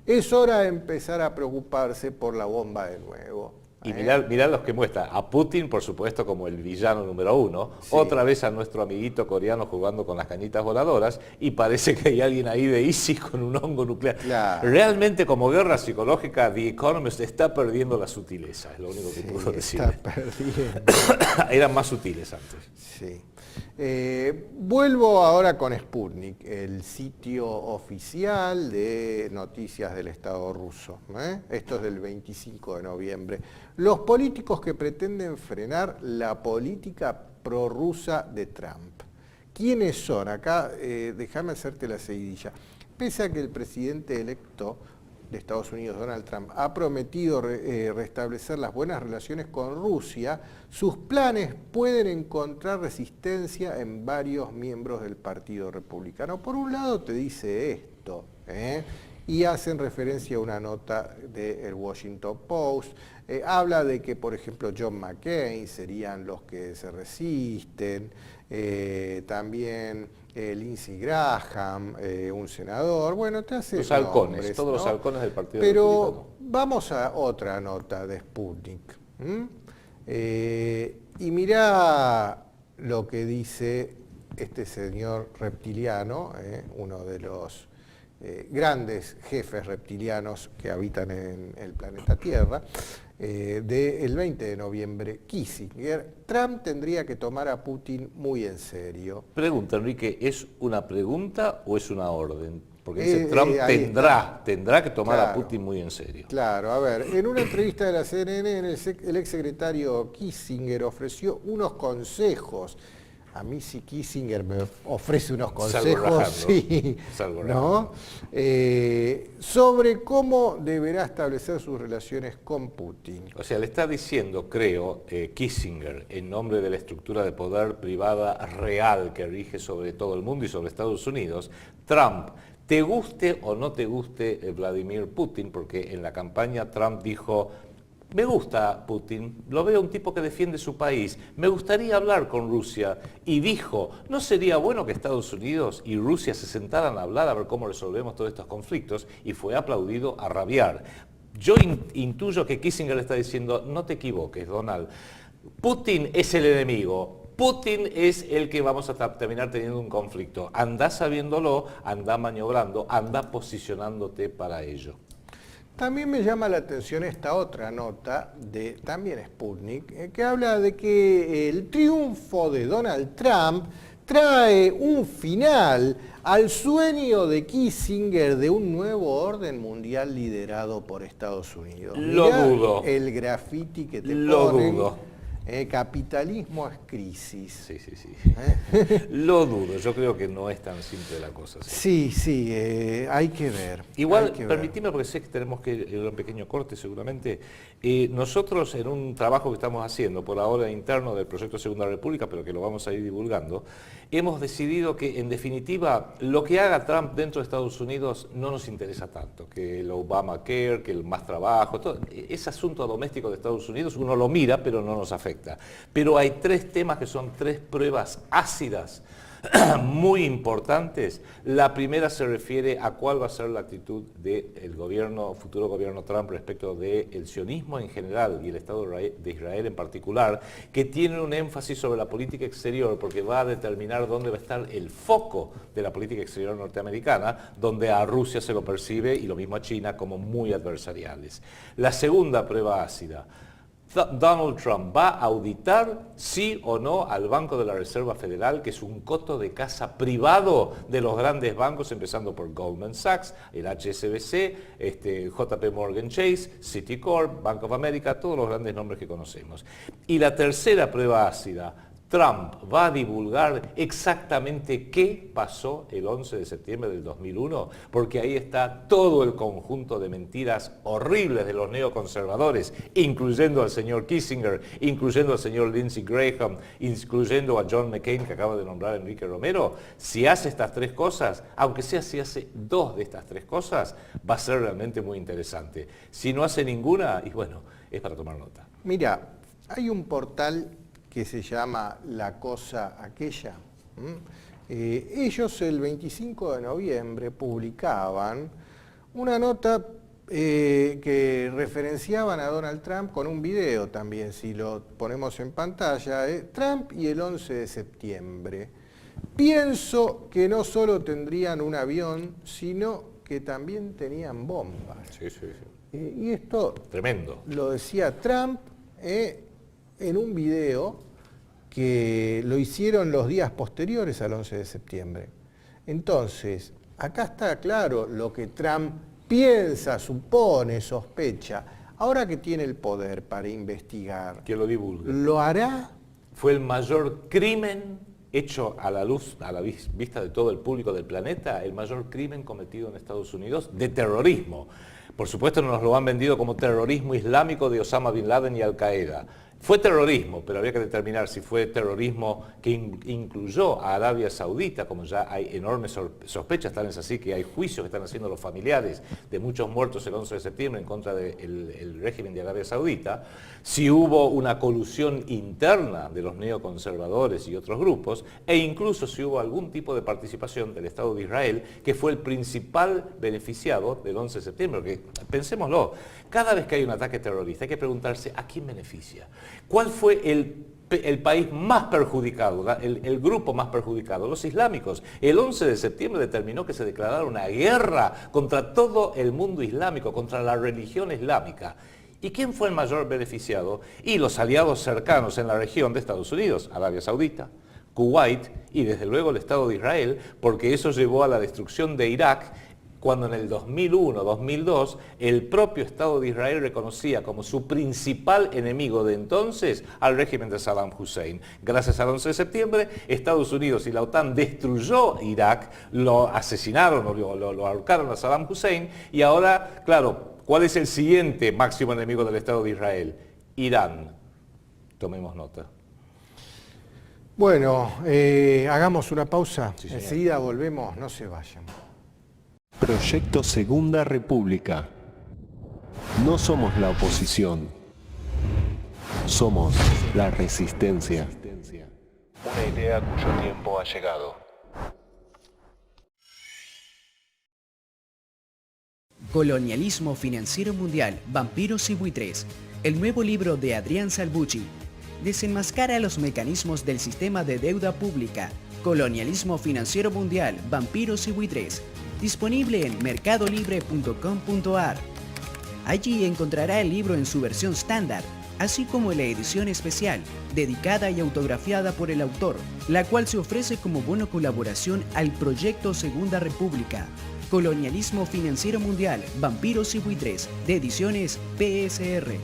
Es hora de empezar a preocuparse por la bomba de nuevo. Y mirá los que muestra. A Putin, por supuesto, como el villano número uno. Sí. Otra vez a nuestro amiguito coreano jugando con las cañitas voladoras. Y parece que hay alguien ahí de ISIS con un hongo nuclear. Claro. Realmente, como guerra psicológica, The Economist está perdiendo la sutileza. Es lo único que puedo decir. Está perdiendo. Eran más sutiles antes. Sí. Vuelvo ahora con Sputnik, el sitio oficial de noticias del Estado ruso. Esto es del 25 de noviembre. Los políticos que pretenden frenar la política prorrusa de Trump. ¿Quiénes son? Acá, déjame hacerte la seguidilla. Pese a que el presidente electo de Estados Unidos, Donald Trump, ha prometido restablecer las buenas relaciones con Rusia, sus planes pueden encontrar resistencia en varios miembros del Partido Republicano. Por un lado te dice esto, y hacen referencia a una nota del Washington Post. Habla de que, por ejemplo, John McCain serían los que se resisten, también Lindsey Graham, un senador. Bueno, te hace Los halcones, nombres, todos ¿no? los halcones del Partido Pero Republicano. vamos a otra nota de Sputnik. Y mirá lo que dice este señor reptiliano, uno de los grandes jefes reptilianos que habitan en el planeta Tierra, del 20 de noviembre, Kissinger. Trump tendría que tomar a Putin muy en serio. Pregunta, Enrique, ¿es una pregunta o es una orden? Porque dice Trump tendrá que tomar a Putin muy en serio. Claro, a ver, en una entrevista de la CNN, el exsecretario Kissinger ofreció unos consejos a mí si Kissinger me ofrece unos Salgo consejos, rajando, sí, salgo ¿no? Sobre cómo deberá establecer sus relaciones con Putin. O sea, le está diciendo, creo, Kissinger, en nombre de la estructura de poder privada real que rige sobre todo el mundo y sobre Estados Unidos, Trump, te guste o no te guste Vladimir Putin, porque en la campaña Trump dijo: me gusta Putin, lo veo un tipo que defiende su país, me gustaría hablar con Rusia. Y dijo, ¿no sería bueno que Estados Unidos y Rusia se sentaran a hablar a ver cómo resolvemos todos estos conflictos? Y fue aplaudido a rabiar. Yo intuyo que Kissinger le está diciendo, no te equivoques, Donald, Putin es el enemigo. Putin es el que vamos a terminar teniendo un conflicto. Anda sabiéndolo, anda maniobrando, anda posicionándote para ello. También me llama la atención esta otra nota de también Sputnik, que habla de que el triunfo de Donald Trump trae un final al sueño de Kissinger de un nuevo orden mundial liderado por Estados Unidos. Lo dudo. El graffiti que te Lo ponen. dudo. Capitalismo es crisis. Sí, sí, sí. Lo dudo, yo creo que no es tan simple la cosa. Sí, hay que ver. Igual, hay que ver. permitime, porque sé que tenemos que ir a un pequeño corte seguramente. Nosotros en un trabajo que estamos haciendo, por ahora interno del proyecto Segunda República, pero que lo vamos a ir divulgando, hemos decidido que en definitiva lo que haga Trump dentro de Estados Unidos no nos interesa tanto, que el Obamacare, que el más trabajo, todo ese asunto doméstico de Estados Unidos uno lo mira pero no nos afecta. Pero hay tres temas que son tres pruebas ácidas muy importantes. La primera se refiere a cuál va a ser la actitud del futuro gobierno Trump respecto del sionismo en general y el Estado de Israel en particular, que tiene un énfasis sobre la política exterior porque va a determinar dónde va a estar el foco de la política exterior norteamericana, donde a Rusia se lo percibe y lo mismo a China como muy adversariales. La segunda prueba ácida: Donald Trump va a auditar sí o no al Banco de la Reserva Federal, que es un coto de caza privado de los grandes bancos, empezando por Goldman Sachs, el HSBC, JP Morgan Chase, Citicorp, Bank of America, todos los grandes nombres que conocemos. Y la tercera prueba ácida: Trump va a divulgar exactamente qué pasó el 11 de septiembre del 2001, porque ahí está todo el conjunto de mentiras horribles de los neoconservadores, incluyendo al señor Kissinger, incluyendo al señor Lindsey Graham, incluyendo a John McCain, que acaba de nombrar Enrique Romero. Si hace estas tres cosas, aunque sea si hace dos de estas tres cosas, va a ser realmente muy interesante. Si no hace ninguna, y bueno, es para tomar nota. Mira, hay un portal que se llama La Cosa Aquella. Ellos el 25 de noviembre publicaban una nota que referenciaban a Donald Trump con un video también, si lo ponemos en pantalla, Trump y el 11 de septiembre. Pienso que no solo tendrían un avión, sino que también tenían bombas. Sí, sí, sí. Y esto Tremendo. lo decía Trump en un video que lo hicieron los días posteriores al 11 de septiembre. Entonces, acá está claro lo que Trump piensa, supone, sospecha. Ahora que tiene el poder para investigar, Que lo divulgue. ¿lo hará? Fue el mayor crimen hecho a la luz, a la vista de todo el público del planeta, el mayor crimen cometido en Estados Unidos de terrorismo. Por supuesto nos lo han vendido como terrorismo islámico de Osama Bin Laden y Al Qaeda. Fue terrorismo, pero había que determinar si fue terrorismo que incluyó a Arabia Saudita, como ya hay enormes sospechas, tal es así que hay juicios que están haciendo los familiares de muchos muertos el 11 de septiembre en contra del régimen de Arabia Saudita, si hubo una colusión interna de los neoconservadores y otros grupos, e incluso si hubo algún tipo de participación del Estado de Israel, que fue el principal beneficiado del 11 de septiembre. Porque, pensémoslo, cada vez que hay un ataque terrorista hay que preguntarse ¿a quién beneficia? ¿Cuál fue el país más perjudicado, el grupo más perjudicado? Los islámicos. El 11 de septiembre determinó que se declarara una guerra contra todo el mundo islámico, contra la religión islámica. ¿Y quién fue el mayor beneficiado? Y los aliados cercanos en la región de Estados Unidos, Arabia Saudita, Kuwait y desde luego el Estado de Israel, porque eso llevó a la destrucción de Irak cuando en el 2001-2002 el propio Estado de Israel reconocía como su principal enemigo de entonces al régimen de Saddam Hussein. Gracias al 11 de septiembre, Estados Unidos y la OTAN destruyó Irak, lo asesinaron, lo ahorcaron a Saddam Hussein, y ahora, claro, ¿cuál es el siguiente máximo enemigo del Estado de Israel? Irán. Tomemos nota. Bueno, hagamos una pausa. Sí, señor. Enseguida volvemos, no se vayan. Proyecto Segunda República. No somos la oposición. Somos la resistencia. Una idea cuyo tiempo ha llegado. Colonialismo financiero mundial, vampiros y buitres. El nuevo libro de Adrián Salvucci desenmascara los mecanismos del sistema de deuda pública. Colonialismo financiero mundial, vampiros y buitres. Disponible en mercadolibre.com.ar. Allí encontrará el libro en su versión estándar, así como la edición especial, dedicada y autografiada por el autor, la cual se ofrece como bono colaboración al proyecto Segunda República. Colonialismo financiero mundial, vampiros y buitres, de ediciones PSR.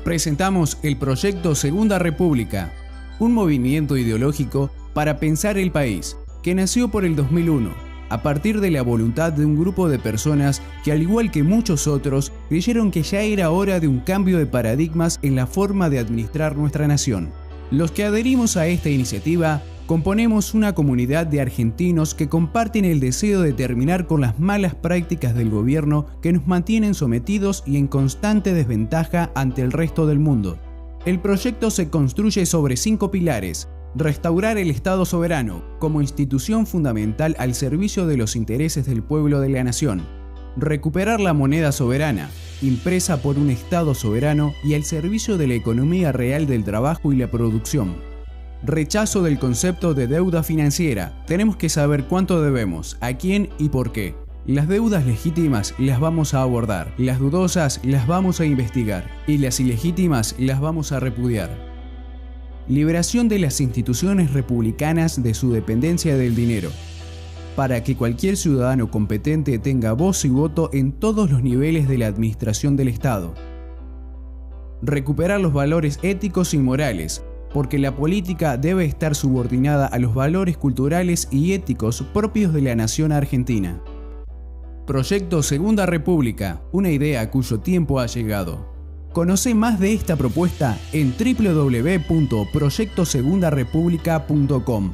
Presentamos el proyecto Segunda República, un movimiento ideológico para pensar el país, que nació por el 2001, a partir de la voluntad de un grupo de personas que, al igual que muchos otros, creyeron que ya era hora de un cambio de paradigmas en la forma de administrar nuestra nación. Los que adherimos a esta iniciativa componemos una comunidad de argentinos que comparten el deseo de terminar con las malas prácticas del gobierno que nos mantienen sometidos y en constante desventaja ante el resto del mundo. El proyecto se construye sobre 5 pilares: restaurar el Estado soberano como institución fundamental al servicio de los intereses del pueblo de la nación, recuperar la moneda soberana, impresa por un Estado soberano y al servicio de la economía real del trabajo y la producción. Rechazo del concepto de deuda financiera. Tenemos que saber cuánto debemos, a quién y por qué. Las deudas legítimas las vamos a abordar, las dudosas las vamos a investigar y las ilegítimas las vamos a repudiar. Liberación de las instituciones republicanas de su dependencia del dinero, para que cualquier ciudadano competente tenga voz y voto en todos los niveles de la administración del Estado. Recuperar los valores éticos y morales, porque la política debe estar subordinada a los valores culturales y éticos propios de la nación argentina. Proyecto Segunda República, una idea cuyo tiempo ha llegado. Conoce más de esta propuesta en www.proyectosegundarepublica.com.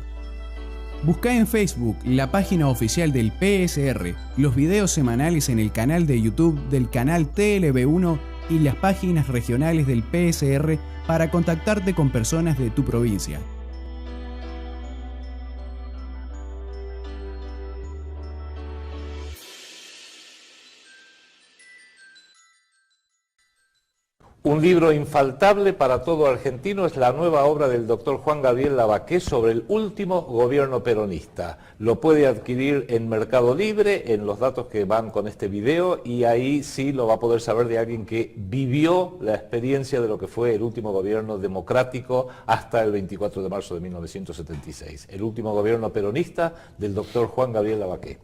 Busca en Facebook la página oficial del PSR, los videos semanales en el canal de YouTube del canal TLB1 y las páginas regionales del PSR para contactarte con personas de tu provincia. Un libro infaltable para todo argentino es la nueva obra del doctor Juan Gabriel Lavaqué sobre el último gobierno peronista. Lo puede adquirir en Mercado Libre, en los datos que van con este video, y ahí sí lo va a poder saber de alguien que vivió la experiencia de lo que fue el último gobierno democrático hasta el 24 de marzo de 1976. El último gobierno peronista del doctor Juan Gabriel Lavaqué.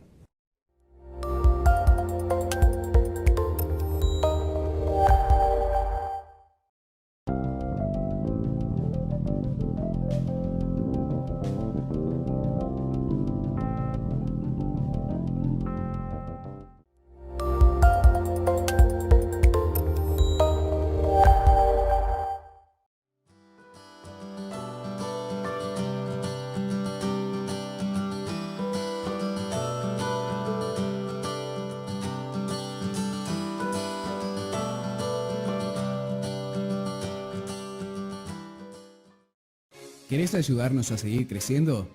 ¿Querés ayudarnos a seguir creciendo?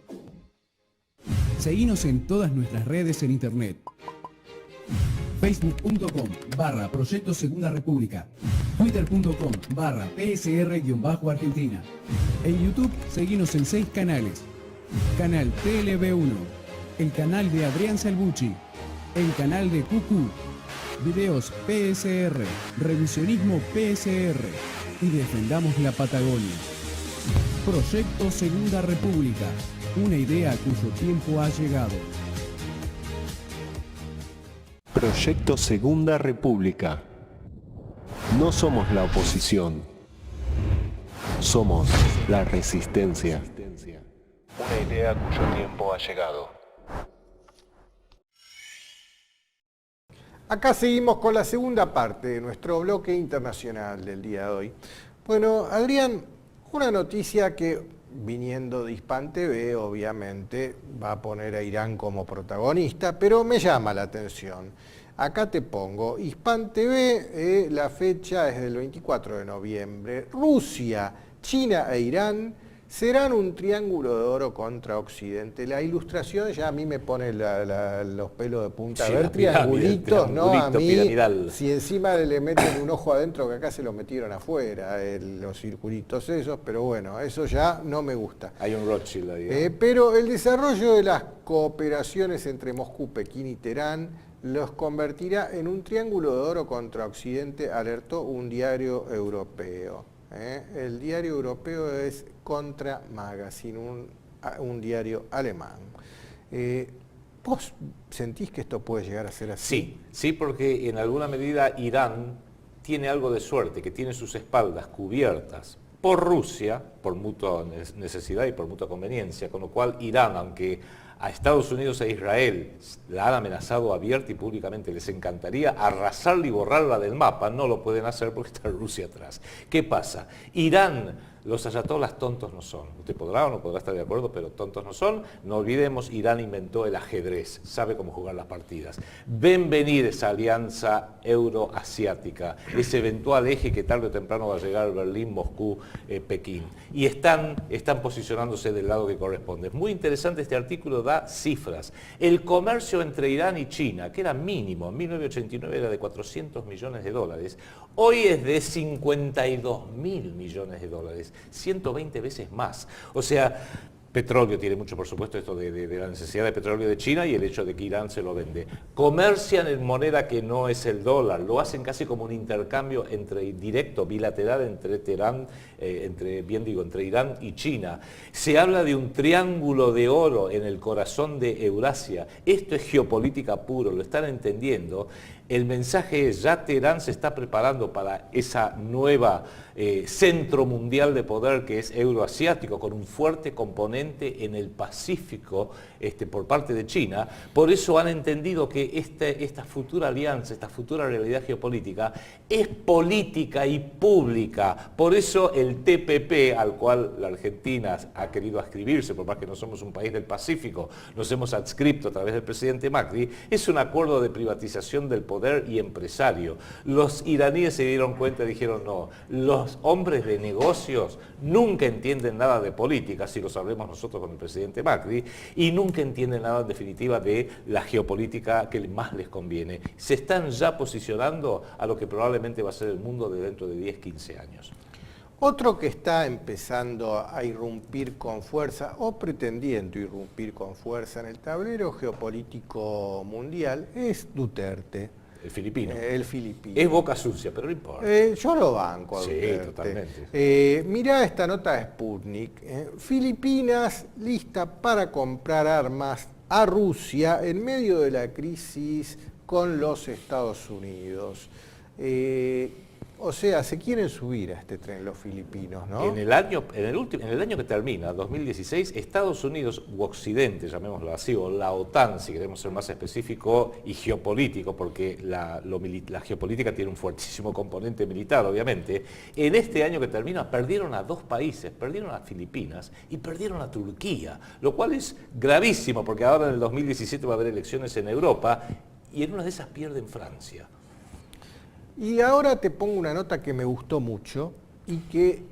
Seguinos en todas nuestras redes en internet. Facebook.com/Proyecto Segunda República, Twitter.com/PSR-Argentina. En YouTube seguinos en 6 canales: Canal TLB1, el canal de Adrián Salvucci, el canal de QQ, Videos PSR, Revisionismo PSR y Defendamos la Patagonia. Proyecto Segunda República, una idea cuyo tiempo ha llegado. Proyecto Segunda República. No somos la oposición. Somos la resistencia. Una idea cuyo tiempo ha llegado. Acá seguimos con la segunda parte de nuestro bloque internacional del día de hoy. Bueno, Adrián, una noticia que, viniendo de Hispan TV, obviamente va a poner a Irán como protagonista, pero me llama la atención. Acá te pongo, Hispan TV, la fecha es del 24 de noviembre. Rusia, China e Irán serán un triángulo de oro contra Occidente. La ilustración ya a mí me pone los pelos de punta. Sí, a ver, triangulitos, ¿no? A mí, piramidal. si encima le meten un ojo adentro, que acá se lo metieron afuera, los circulitos esos, pero bueno, eso ya no me gusta. Hay un Rothschild ahí. Pero el desarrollo de las cooperaciones entre Moscú, Pekín y Teherán los convertirá en un triángulo de oro contra Occidente, alertó un diario europeo. El diario europeo es Contra Magazine, un diario alemán. ¿Vos sentís que esto puede llegar a ser así? Sí, porque en alguna medida Irán tiene algo de suerte, que tiene sus espaldas cubiertas por Rusia, por mutua necesidad y por mutua conveniencia, con lo cual Irán, aunque a Estados Unidos e Israel la han amenazado abierta y públicamente, les encantaría arrasarla y borrarla del mapa, no lo pueden hacer porque está Rusia atrás. ¿Qué pasa? Irán, los ayatolás tontos no son. Usted podrá o no podrá estar de acuerdo, pero tontos no son. No olvidemos, Irán inventó el ajedrez, sabe cómo jugar las partidas. Ven venir esa alianza euroasiática, ese eventual eje que tarde o temprano va a llegar Berlín, Moscú, Pekín. Y están posicionándose del lado que corresponde. Es muy interesante, este artículo da cifras. El comercio entre Irán y China, que era mínimo, en 1989 era de 400 millones de dólares, hoy es de 52 mil millones de dólares. 120 veces más. O sea, petróleo tiene mucho, por supuesto, esto de la necesidad de petróleo de China y el hecho de que Irán se lo vende. Comercian en moneda que no es el dólar, lo hacen casi como un intercambio directo, bilateral entre Teherán, entre Irán y China. Se habla de un triángulo de oro en el corazón de Eurasia. Esto es geopolítica puro, lo están entendiendo. El mensaje es, ya Teherán se está preparando para esa nueva centro mundial de poder que es euroasiático, con un fuerte componente en el Pacífico por parte de China. Por eso han entendido que esta futura alianza, esta futura realidad geopolítica es política y pública. Por eso el TPP, al cual la Argentina ha querido adscribirse, por más que no somos un país del Pacífico, nos hemos adscrito a través del presidente Macri, es un acuerdo de privatización del poder y empresario. Los iraníes se dieron cuenta y dijeron no, los hombres de negocios nunca entienden nada de política, si lo sabremos nosotros con el presidente Macri, y nunca entienden nada en definitiva de la geopolítica que más les conviene. Se están ya posicionando a lo que probablemente va a ser el mundo de dentro de 10, 15 años. Otro que está empezando a irrumpir con fuerza, o pretendiendo irrumpir con fuerza en el tablero geopolítico mundial, es Duterte. El filipino. El filipino. Es boca sucia, pero no importa. Yo lo banco a Duterte. Sí, totalmente. Mirá esta nota de Sputnik. Filipinas lista para comprar armas a Rusia en medio de la crisis con los Estados Unidos. O sea, se quieren subir a este tren los filipinos, ¿no? En el año que termina, 2016, Estados Unidos u Occidente, llamémoslo así, o la OTAN, si queremos ser más específico, y geopolítico, porque la geopolítica tiene un fuertísimo componente militar, obviamente, en este año que termina perdieron a dos países, perdieron a Filipinas y perdieron a Turquía, lo cual es gravísimo, porque ahora en el 2017 va a haber elecciones en Europa, y en una de esas pierden Francia. Y ahora te pongo una nota que me gustó mucho y que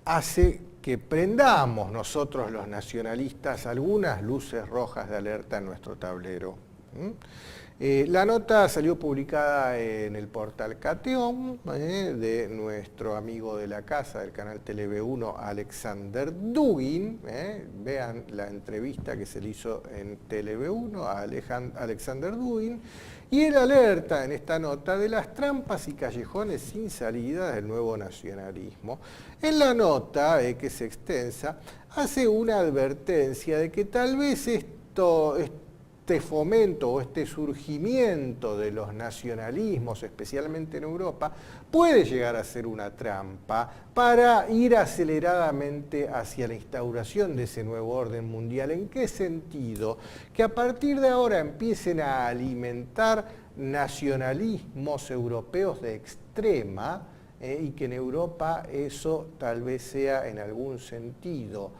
hace que prendamos nosotros los nacionalistas algunas luces rojas de alerta en nuestro tablero. La nota salió publicada en el portal Cateón de nuestro amigo de la casa del canal TV1, Alexander Dugin. Vean la entrevista que se le hizo en TV1 a Alexander Dugin. Y él alerta en esta nota de las trampas y callejones sin salida del nuevo nacionalismo. En la nota, que es extensa, hace una advertencia de que tal vez este fomento o este surgimiento de los nacionalismos, especialmente en Europa, puede llegar a ser una trampa para ir aceleradamente hacia la instauración de ese nuevo orden mundial. ¿En qué sentido? Que a partir de ahora empiecen a alimentar nacionalismos europeos de extrema, y que en Europa eso tal vez sea en algún sentido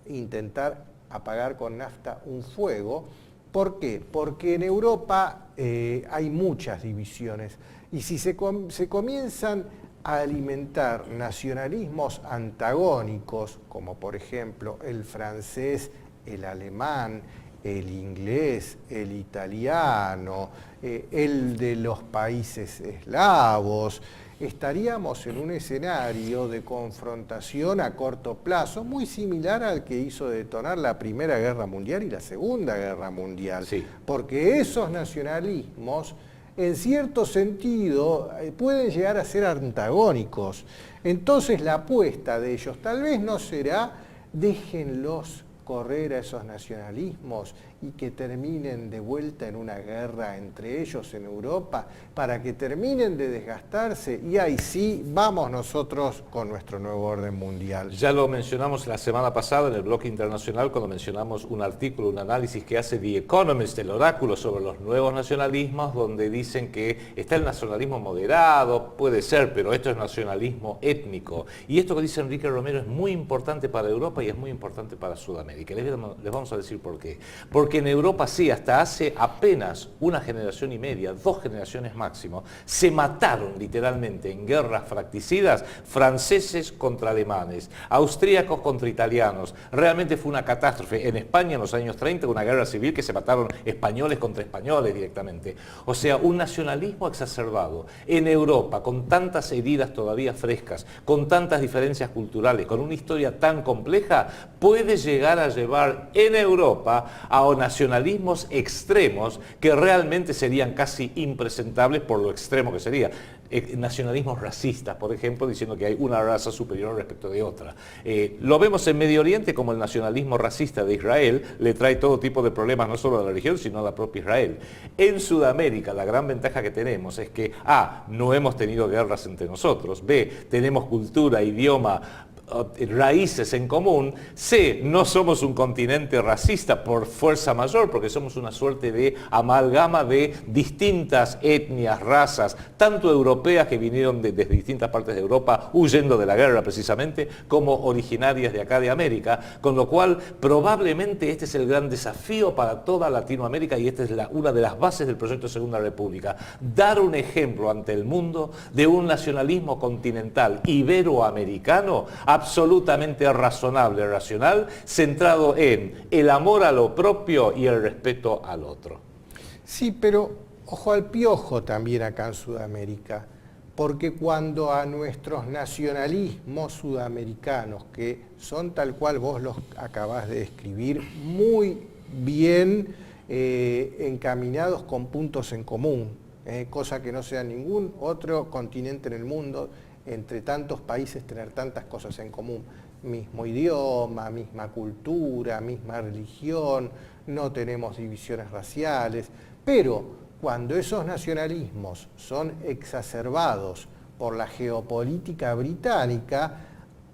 intentar apagar con nafta un fuego. ¿Por qué? Porque en Europa hay muchas divisiones y si se comienzan a alimentar nacionalismos antagónicos, como por ejemplo el francés, el alemán, el inglés, el italiano, el de los países eslavos, estaríamos en un escenario de confrontación a corto plazo muy similar al que hizo detonar la Primera Guerra Mundial y la Segunda Guerra Mundial. Sí. Porque esos nacionalismos, en cierto sentido, pueden llegar a ser antagónicos. Entonces la apuesta de ellos tal vez no será déjenlos correr a esos nacionalismos y que terminen de vuelta en una guerra entre ellos en Europa, para que terminen de desgastarse y ahí sí vamos nosotros con nuestro nuevo orden mundial. Ya lo mencionamos la semana pasada en el bloque internacional cuando mencionamos un artículo, un análisis que hace The Economist, el oráculo sobre los nuevos nacionalismos, donde dicen que está el nacionalismo moderado, puede ser, pero esto es nacionalismo étnico. Y esto que dice Enrique Romero es muy importante para Europa y es muy importante para Sudamérica. Les vamos a decir por qué. Porque en Europa sí, hasta hace apenas una generación y media, 2 generaciones máximo, se mataron literalmente en guerras fratricidas franceses contra alemanes, austríacos contra italianos. Realmente fue una catástrofe. En España en los años 30, una guerra civil que se mataron españoles contra españoles directamente. O sea, un nacionalismo exacerbado en Europa, con tantas heridas todavía frescas, con tantas diferencias culturales, con una historia tan compleja, puede llegar a llevar en Europa a nacionalismos extremos que realmente serían casi impresentables por lo extremo que sería. Nacionalismos racistas, por ejemplo, diciendo que hay una raza superior respecto de otra. Lo vemos en Medio Oriente como el nacionalismo racista de Israel le trae todo tipo de problemas no solo a la región, sino a la propia Israel. En Sudamérica la gran ventaja que tenemos es que A, no hemos tenido guerras entre nosotros, B, tenemos cultura, idioma, raíces en común, C, no somos un continente racista por fuerza mayor, porque somos una suerte de amalgama de distintas etnias, razas, tanto europeas que vinieron desde distintas partes de Europa huyendo de la guerra precisamente, como originarias de acá de América, con lo cual probablemente este es el gran desafío para toda Latinoamérica y esta es una de las bases del proyecto Segunda República, dar un ejemplo ante el mundo de un nacionalismo continental iberoamericano absolutamente razonable, racional, centrado en el amor a lo propio y el respeto al otro. Sí, pero ojo al piojo también acá en Sudamérica, porque cuando a nuestros nacionalismos sudamericanos, que son tal cual vos los acabás de describir, muy bien encaminados con puntos en común, cosa que no sea ningún otro continente en el mundo, entre tantos países tener tantas cosas en común, mismo idioma, misma cultura, misma religión, no tenemos divisiones raciales, pero cuando esos nacionalismos son exacerbados por la geopolítica británica,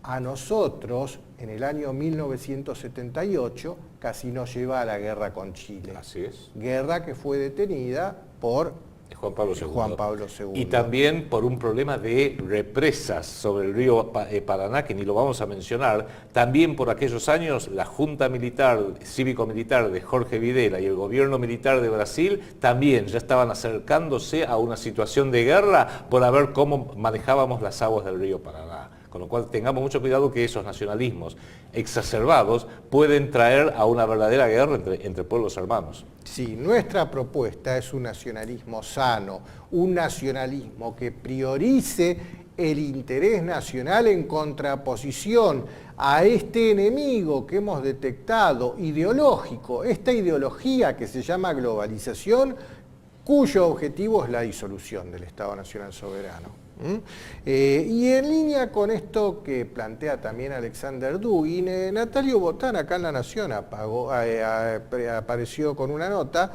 a nosotros en el año 1978 casi nos lleva a la guerra con Chile. Así es. Guerra que fue detenida por Juan Pablo II. Y también por un problema de represas sobre el río Paraná, que ni lo vamos a mencionar. También por aquellos años la Junta Militar, Cívico-Militar de Jorge Videla y el gobierno militar de Brasil también ya estaban acercándose a una situación de guerra por ver cómo manejábamos las aguas del río Paraná. Con lo cual tengamos mucho cuidado que esos nacionalismos exacerbados pueden traer a una verdadera guerra entre pueblos hermanos. Sí, nuestra propuesta es un nacionalismo sano, un nacionalismo que priorice el interés nacional en contraposición a este enemigo que hemos detectado ideológico, esta ideología que se llama globalización, cuyo objetivo es la disolución del Estado Nacional Soberano. Y en línea con esto que plantea también Alexander Dugin, Natalio Botana acá en La Nación apareció con una nota,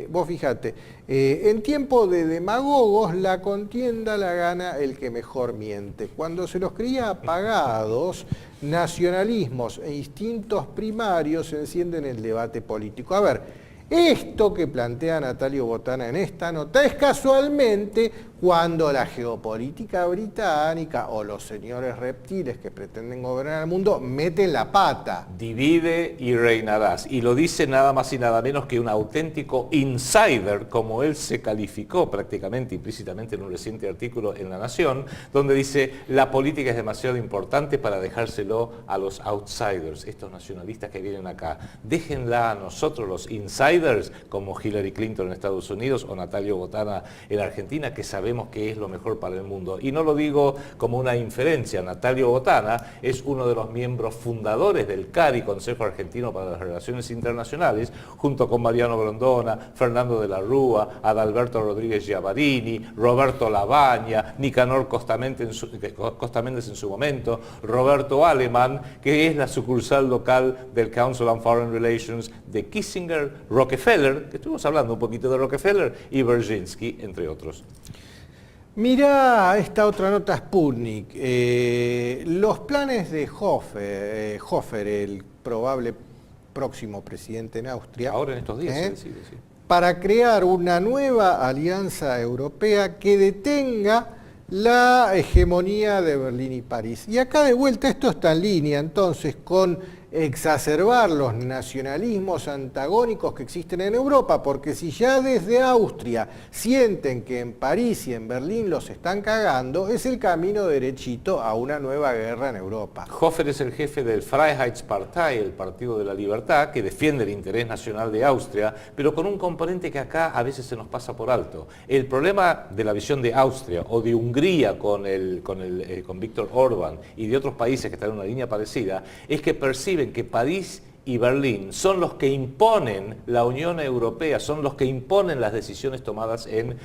vos fíjate, en tiempo de demagogos la contienda la gana el que mejor miente. Cuando se los creía apagados, nacionalismos e instintos primarios se encienden el debate político. A ver, esto que plantea Natalio Botana en esta nota es casualmente cuando la geopolítica británica o los señores reptiles que pretenden gobernar el mundo meten la pata. Divide y reinarás. Y lo dice nada más y nada menos que un auténtico insider, como él se calificó prácticamente implícitamente en un reciente artículo en La Nación, donde dice: la política es demasiado importante para dejárselo a los outsiders, estos nacionalistas que vienen acá. Déjenla a nosotros, los insiders, como Hillary Clinton en Estados Unidos o Natalio Botana en Argentina, que sabemos que es lo mejor para el mundo. Y no lo digo como una inferencia. Natalio Botana es uno de los miembros fundadores del CARI, Consejo Argentino para las Relaciones Internacionales, junto con Mariano Grondona, Fernando de la Rúa, Adalberto Rodríguez Giavarini, Roberto Lavagna, Nicanor Costaméndez en su momento, Roberto Aleman, que es la sucursal local del Council on Foreign Relations de Kissinger, Rockefeller, que estuvimos hablando un poquito de Rockefeller, y Brzezinski, entre otros. Mirá esta otra nota Sputnik. Los planes de Hofer, el probable próximo presidente en Austria, Ahora en estos días, sí. para crear una nueva alianza europea que detenga la hegemonía de Berlín y París. Y acá de vuelta esto está en línea entonces con exacerbar los nacionalismos antagónicos que existen en Europa, porque si ya desde Austria sienten que en París y en Berlín los están cagando, es el camino derechito a una nueva guerra en Europa. Hofer es el jefe del Freiheitspartei, el Partido de la Libertad, que defiende el interés nacional de Austria, pero con un componente que acá a veces se nos pasa por alto. El problema de la visión de Austria o de Hungría con Viktor Orbán y de otros países que están en una línea parecida es que perciben que París y Berlín son los que imponen la Unión Europea, son los que imponen las decisiones tomadas en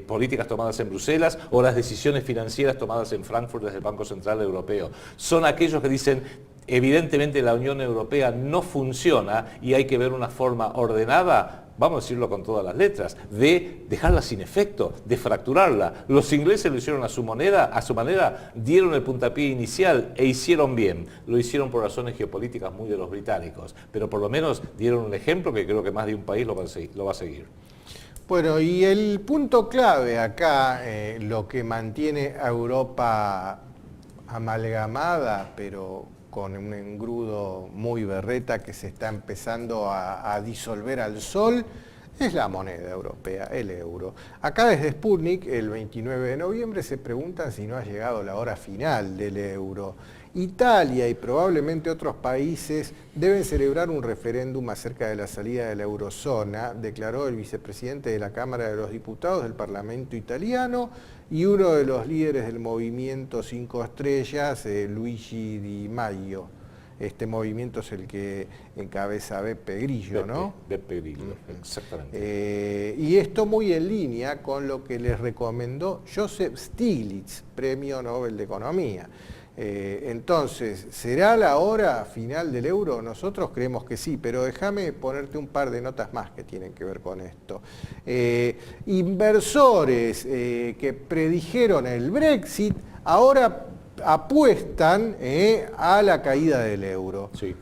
políticas tomadas en Bruselas o las decisiones financieras tomadas en Frankfurt desde el Banco Central Europeo. Son aquellos que dicen: evidentemente la Unión Europea no funciona y hay que ver una forma ordenada, vamos a decirlo con todas las letras, de dejarla sin efecto, de fracturarla. Los ingleses lo hicieron a su manera, dieron el puntapié inicial e hicieron bien. Lo hicieron por razones geopolíticas muy de los británicos, pero por lo menos dieron un ejemplo que creo que más de un país lo va a seguir. Bueno, y el punto clave acá, lo que mantiene a Europa amalgamada, pero con un engrudo muy berreta que se está empezando a disolver al sol, es la moneda europea, el euro. Acá desde Sputnik, el 29 de noviembre, se preguntan si no ha llegado la hora final del euro. Italia y probablemente otros países deben celebrar un referéndum acerca de la salida de la eurozona, declaró el vicepresidente de la Cámara de los Diputados del Parlamento italiano y uno de los líderes del movimiento 5 Estrellas, Luigi Di Maio. Este movimiento es el que encabeza Beppe Grillo, ¿no? Beppe Grillo, exactamente. Y esto muy en línea con lo que les recomendó Joseph Stiglitz, Premio Nobel de Economía. Entonces, ¿será la hora final del euro? Nosotros creemos que sí, pero déjame ponerte un par de notas más que tienen que ver con esto. Inversores que predijeron el Brexit ahora apuestan a la caída del euro. Sí.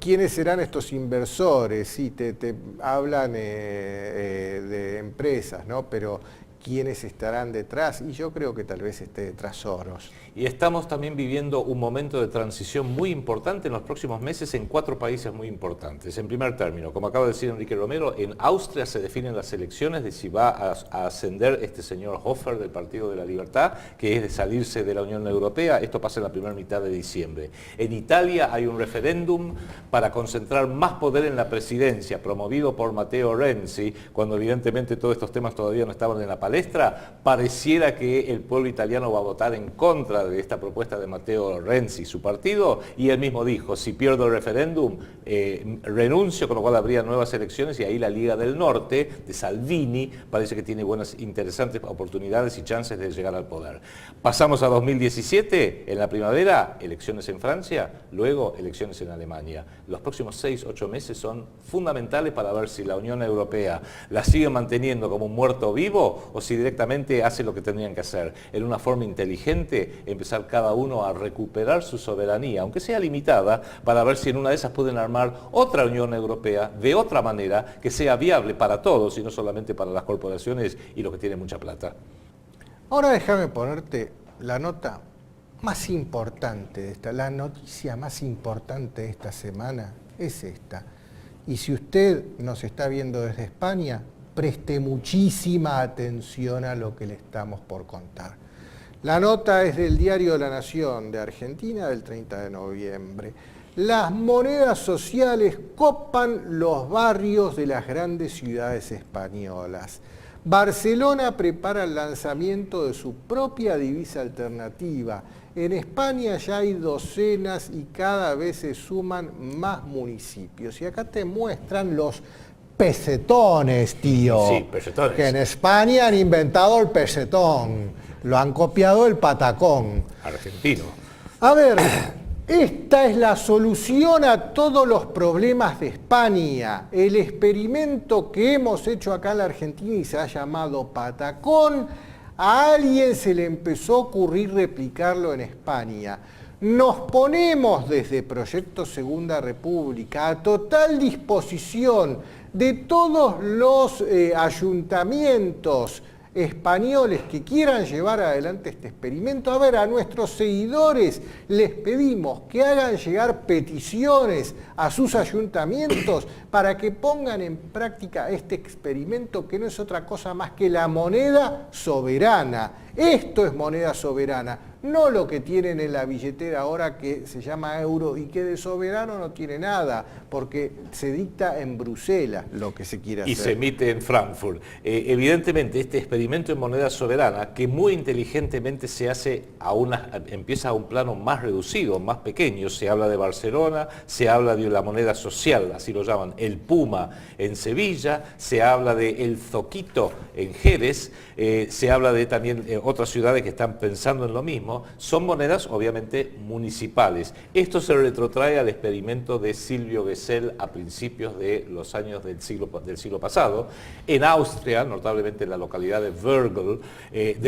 ¿Quiénes serán estos inversores? Sí, te hablan de empresas, ¿no? Pero quiénes estarán detrás, y yo creo que tal vez esté detrás Soros. Y estamos también viviendo un momento de transición muy importante en los próximos meses en 4 países muy importantes. En primer término, como acaba de decir Enrique Romero, en Austria se definen las elecciones de si va a ascender este señor Hofer del Partido de la Libertad, que es de salirse de la Unión Europea. Esto pasa en la primera mitad de diciembre. En Italia hay un referéndum para concentrar más poder en la presidencia, promovido por Matteo Renzi, cuando evidentemente todos estos temas todavía no estaban en la palestra. Pareciera que el pueblo italiano va a votar en contra de esta propuesta de Matteo Renzi y su partido, y él mismo dijo, si pierdo el referéndum, renuncio, con lo cual habría nuevas elecciones, y ahí la Liga del Norte, de Salvini, parece que tiene buenas, interesantes oportunidades y chances de llegar al poder. Pasamos a 2017, en la primavera, elecciones en Francia, luego elecciones en Alemania. Los próximos 6-8 meses son fundamentales para ver si la Unión Europea la sigue manteniendo como un muerto vivo o si directamente hace lo que tendrían que hacer, en una forma inteligente, empezar cada uno a recuperar su soberanía, aunque sea limitada, para ver si en una de esas pueden armar otra Unión Europea de otra manera que sea viable para todos y no solamente para las corporaciones y los que tienen mucha plata. Ahora déjame ponerte la nota más importante de esta, la noticia más importante de esta semana es esta. Y si usted nos está viendo desde España, preste muchísima atención a lo que le estamos por contar. La nota es del diario La Nación de Argentina del 30 de noviembre. Las monedas sociales copan los barrios de las grandes ciudades españolas. Barcelona prepara el lanzamiento de su propia divisa alternativa. En España ya hay docenas y cada vez se suman más municipios. Y acá te muestran los pesetones, tío. Sí, pesetones. Que en España han inventado el pesetón. Lo han copiado el patacón. Argentino. A ver, esta es la solución a todos los problemas de España. El experimento que hemos hecho acá en la Argentina y se ha llamado patacón, a alguien se le empezó a ocurrir replicarlo en España. Nos ponemos desde Proyecto Segunda República a total disposición de todos los ayuntamientos españoles que quieran llevar adelante este experimento. A ver, a nuestros seguidores les pedimos que hagan llegar peticiones a sus ayuntamientos para que pongan en práctica este experimento que no es otra cosa más que la moneda soberana. Esto es moneda soberana, no lo que tienen en la billetera ahora que se llama euro y que de soberano no tiene nada, porque se dicta en Bruselas lo que se quiere hacer. Y se emite en Frankfurt. Evidentemente, este experimento en moneda soberana, que muy inteligentemente se hace empieza a un plano más reducido, más pequeño. Se habla de Barcelona, se habla de la moneda social, así lo llaman, el Puma en Sevilla, se habla de el Zoquito en Jerez, se habla de también otras ciudades que están pensando en lo mismo. Son monedas obviamente municipales. Esto se retrotrae al experimento de Silvio Gesell a principios de los años del siglo pasado. En Austria, notablemente en la localidad de Wörgl,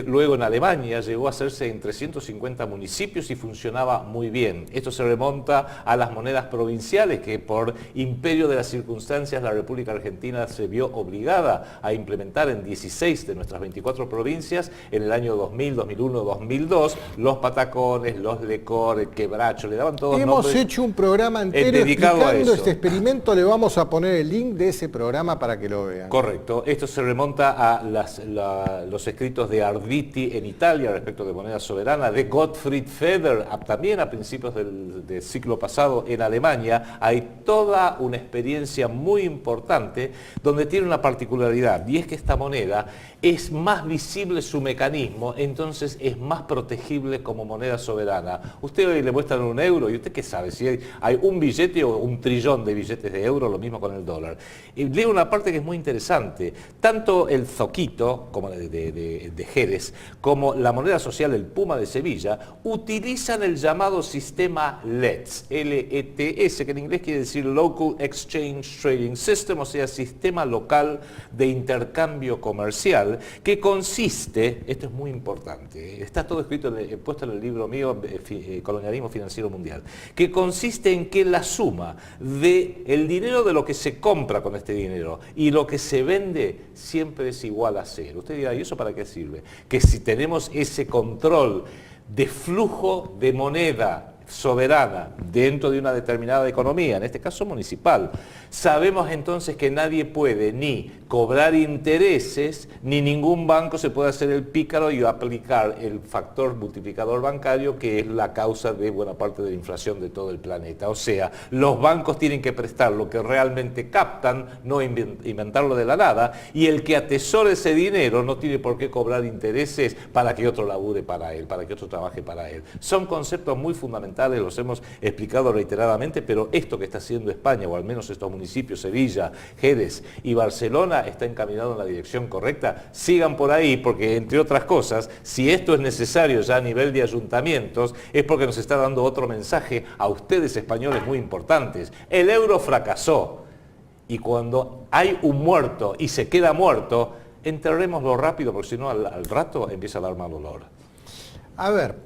luego en Alemania llegó a hacerse en 350 municipios y funcionaba muy bien. Esto se remonta a las monedas provinciales que por imperio de las circunstancias la República Argentina se vio obligada a implementar en 16 de nuestras 24 provincias en el año 2000, 2001, 2002, los patacones, los lecor, el quebracho, le daban todos Hemos nombres. hecho un programa entero dedicado a explicando eso. este experimento, le vamos a poner el link de ese programa para que lo vean. Correcto, esto se remonta a los escritos de Arditi en Italia respecto de moneda soberana, de Gottfried Feder, también a principios del siglo pasado en Alemania. Hay toda una experiencia muy importante donde tiene una particularidad, y es que esta moneda es más visible su mecanismo, entonces es más protegible como moneda soberana. Usted hoy le muestran un euro y usted qué sabe, si hay un billete o un trillón de billetes de euro, lo mismo con el dólar. Y leo una parte que es muy interesante, tanto el Zoquito, como de Jerez, como la moneda social, el Puma de Sevilla, utilizan el llamado sistema LETS, L-E-T-S, que en inglés quiere decir Local Exchange Trading System, o sea, sistema local de intercambio comercial, que consiste, esto es muy importante, está todo escrito en he puesto en el libro mío, Colonialismo Financiero Mundial, que consiste en que la suma del dinero de lo que se compra con este dinero y lo que se vende siempre es igual a cero. Usted dirá, ¿y eso para qué sirve? Que si tenemos ese control de flujo de moneda soberana dentro de una determinada economía, en este caso municipal, sabemos entonces que nadie puede ni cobrar intereses, ni ningún banco se puede hacer el pícaro y aplicar el factor multiplicador bancario, que es la causa de buena parte de la inflación de todo el planeta. O sea, los bancos tienen que prestar lo que realmente captan, no inventarlo de la nada, y el que atesora ese dinero no tiene por qué cobrar intereses para que otro labure para él, para que otro trabaje para él. Son conceptos muy fundamentales, los hemos explicado reiteradamente, pero esto que está haciendo España, o al menos estos municipios, Sevilla, Jerez y Barcelona, está encaminado en la dirección correcta. Sigan por ahí, porque entre otras cosas, si esto es necesario ya a nivel de ayuntamientos, es porque nos está dando otro mensaje a ustedes españoles muy importantes. El euro fracasó, y cuando hay un muerto y se queda muerto, enterrémoslo rápido, porque si no al rato empieza a dar mal olor. A ver,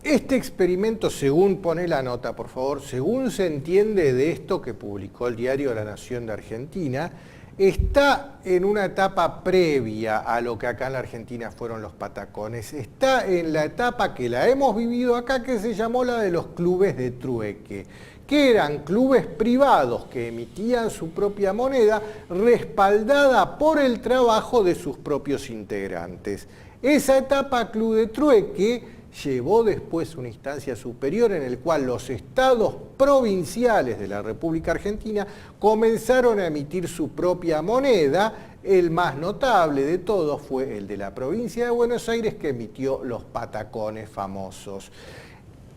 este experimento, según pone la nota, por favor, según se entiende de esto que publicó el diario La Nación de Argentina, está en una etapa previa a lo que acá en la Argentina fueron los patacones. Está en la etapa que la hemos vivido acá, que se llamó la de los clubes de trueque, que eran clubes privados que emitían su propia moneda respaldada por el trabajo de sus propios integrantes. Esa etapa club de trueque llevó después una instancia superior en el cual los estados provinciales de la República Argentina comenzaron a emitir su propia moneda. El más notable de todos fue el de la provincia de Buenos Aires, que emitió los patacones famosos.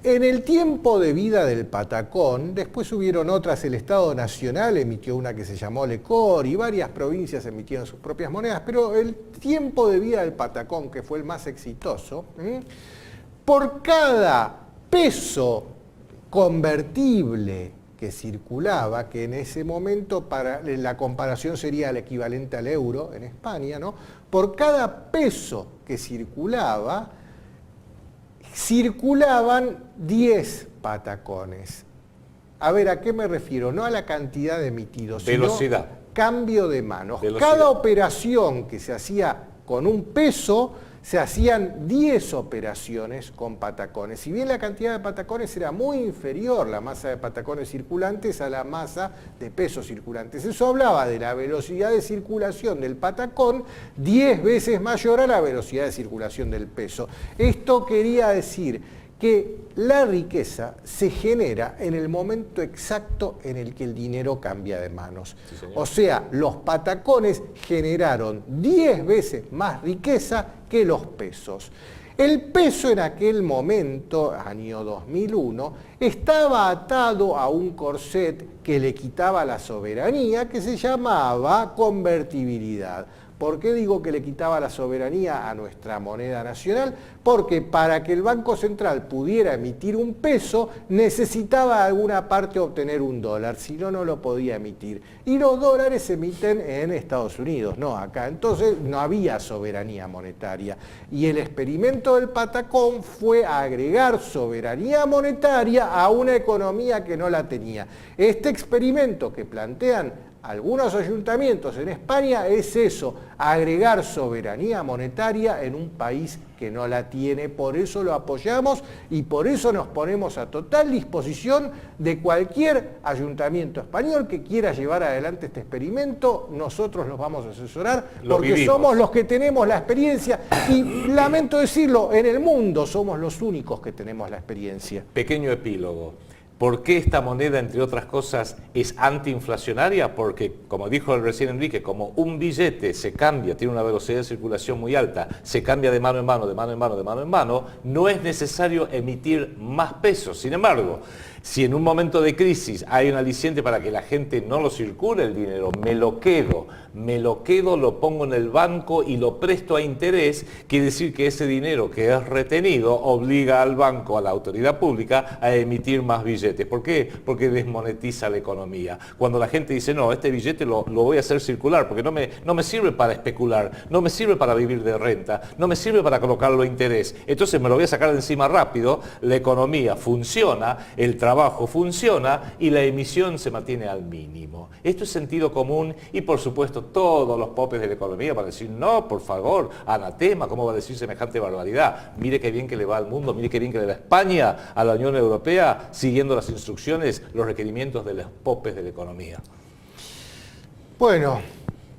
En el tiempo de vida del patacón, después hubieron otras, el Estado Nacional emitió una que se llamó Lecor y varias provincias emitieron sus propias monedas, pero el tiempo de vida del patacón, que fue el más exitoso, por cada peso convertible que circulaba, que en ese momento para la comparación sería el equivalente al euro en España, ¿no? Por cada peso que circulaban 10 patacones. A ver, ¿a qué me refiero? No a la cantidad de emitidos, velocidad, sino cambio de manos. Velocidad. Cada operación que se hacía con un peso, se hacían 10 operaciones con patacones. Si bien la cantidad de patacones era muy inferior, la masa de patacones circulantes, a la masa de pesos circulantes. Eso hablaba de la velocidad de circulación del patacón 10 veces mayor a la velocidad de circulación del peso. Esto quería decir que la riqueza se genera en el momento exacto en el que el dinero cambia de manos. Sí, o sea, los patacones generaron 10 veces más riqueza que los pesos. El peso en aquel momento, año 2001, estaba atado a un corset que le quitaba la soberanía, que se llamaba convertibilidad. ¿Por qué digo que le quitaba la soberanía a nuestra moneda nacional? Porque para que el Banco Central pudiera emitir un peso, necesitaba de alguna parte obtener un dólar, si no, no lo podía emitir. Y los dólares se emiten en Estados Unidos, no acá. Entonces no había soberanía monetaria. Y el experimento del patacón fue agregar soberanía monetaria a una economía que no la tenía. Este experimento que plantean algunos ayuntamientos en España es eso, agregar soberanía monetaria en un país que no la tiene. Por eso lo apoyamos y por eso nos ponemos a total disposición de cualquier ayuntamiento español que quiera llevar adelante este experimento. Nosotros los vamos a asesorar porque somos los que tenemos la experiencia y, lamento decirlo, en el mundo somos los únicos que tenemos la experiencia. Pequeño epílogo. ¿Por qué esta moneda, entre otras cosas, es antiinflacionaria? Porque, como dijo el recién Enrique, como un billete se cambia, tiene una velocidad de circulación muy alta, se cambia de mano en mano, de mano en mano, de mano en mano, no es necesario emitir más pesos. Sin embargo, Si en un momento de crisis hay un aliciente para que la gente no lo circule el dinero, me lo quedo, lo pongo en el banco y lo presto a interés, quiere decir que ese dinero que es retenido obliga al banco, a la autoridad pública, a emitir más billetes. ¿Por qué? Porque desmonetiza la economía. Cuando la gente dice, no, este billete lo voy a hacer circular porque no me sirve para especular, no me sirve para vivir de renta, no me sirve para colocarlo a interés, entonces me lo voy a sacar de encima rápido, la economía funciona, el trabajo funciona y la emisión se mantiene al mínimo. Esto es sentido común y por supuesto todos los popes de la economía van a decir, no, por favor, anatema, ¿cómo va a decir semejante barbaridad? Mire qué bien que le va al mundo, mire qué bien que le va a España, a la Unión Europea, siguiendo las instrucciones, los requerimientos de los popes de la economía. Bueno,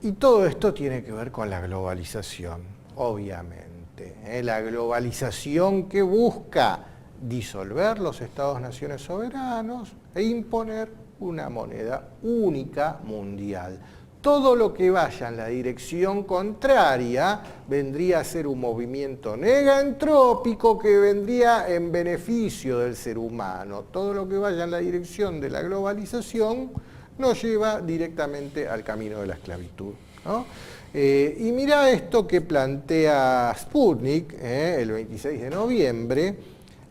y todo esto tiene que ver con la globalización, obviamente. La globalización que busca disolver los estados-naciones soberanos e imponer una moneda única mundial. Todo lo que vaya en la dirección contraria vendría a ser un movimiento negaentrópico que vendría en beneficio del ser humano. Todo lo que vaya en la dirección de la globalización nos lleva directamente al camino de la esclavitud, ¿no? Y mira esto que plantea Sputnik el 26 de noviembre.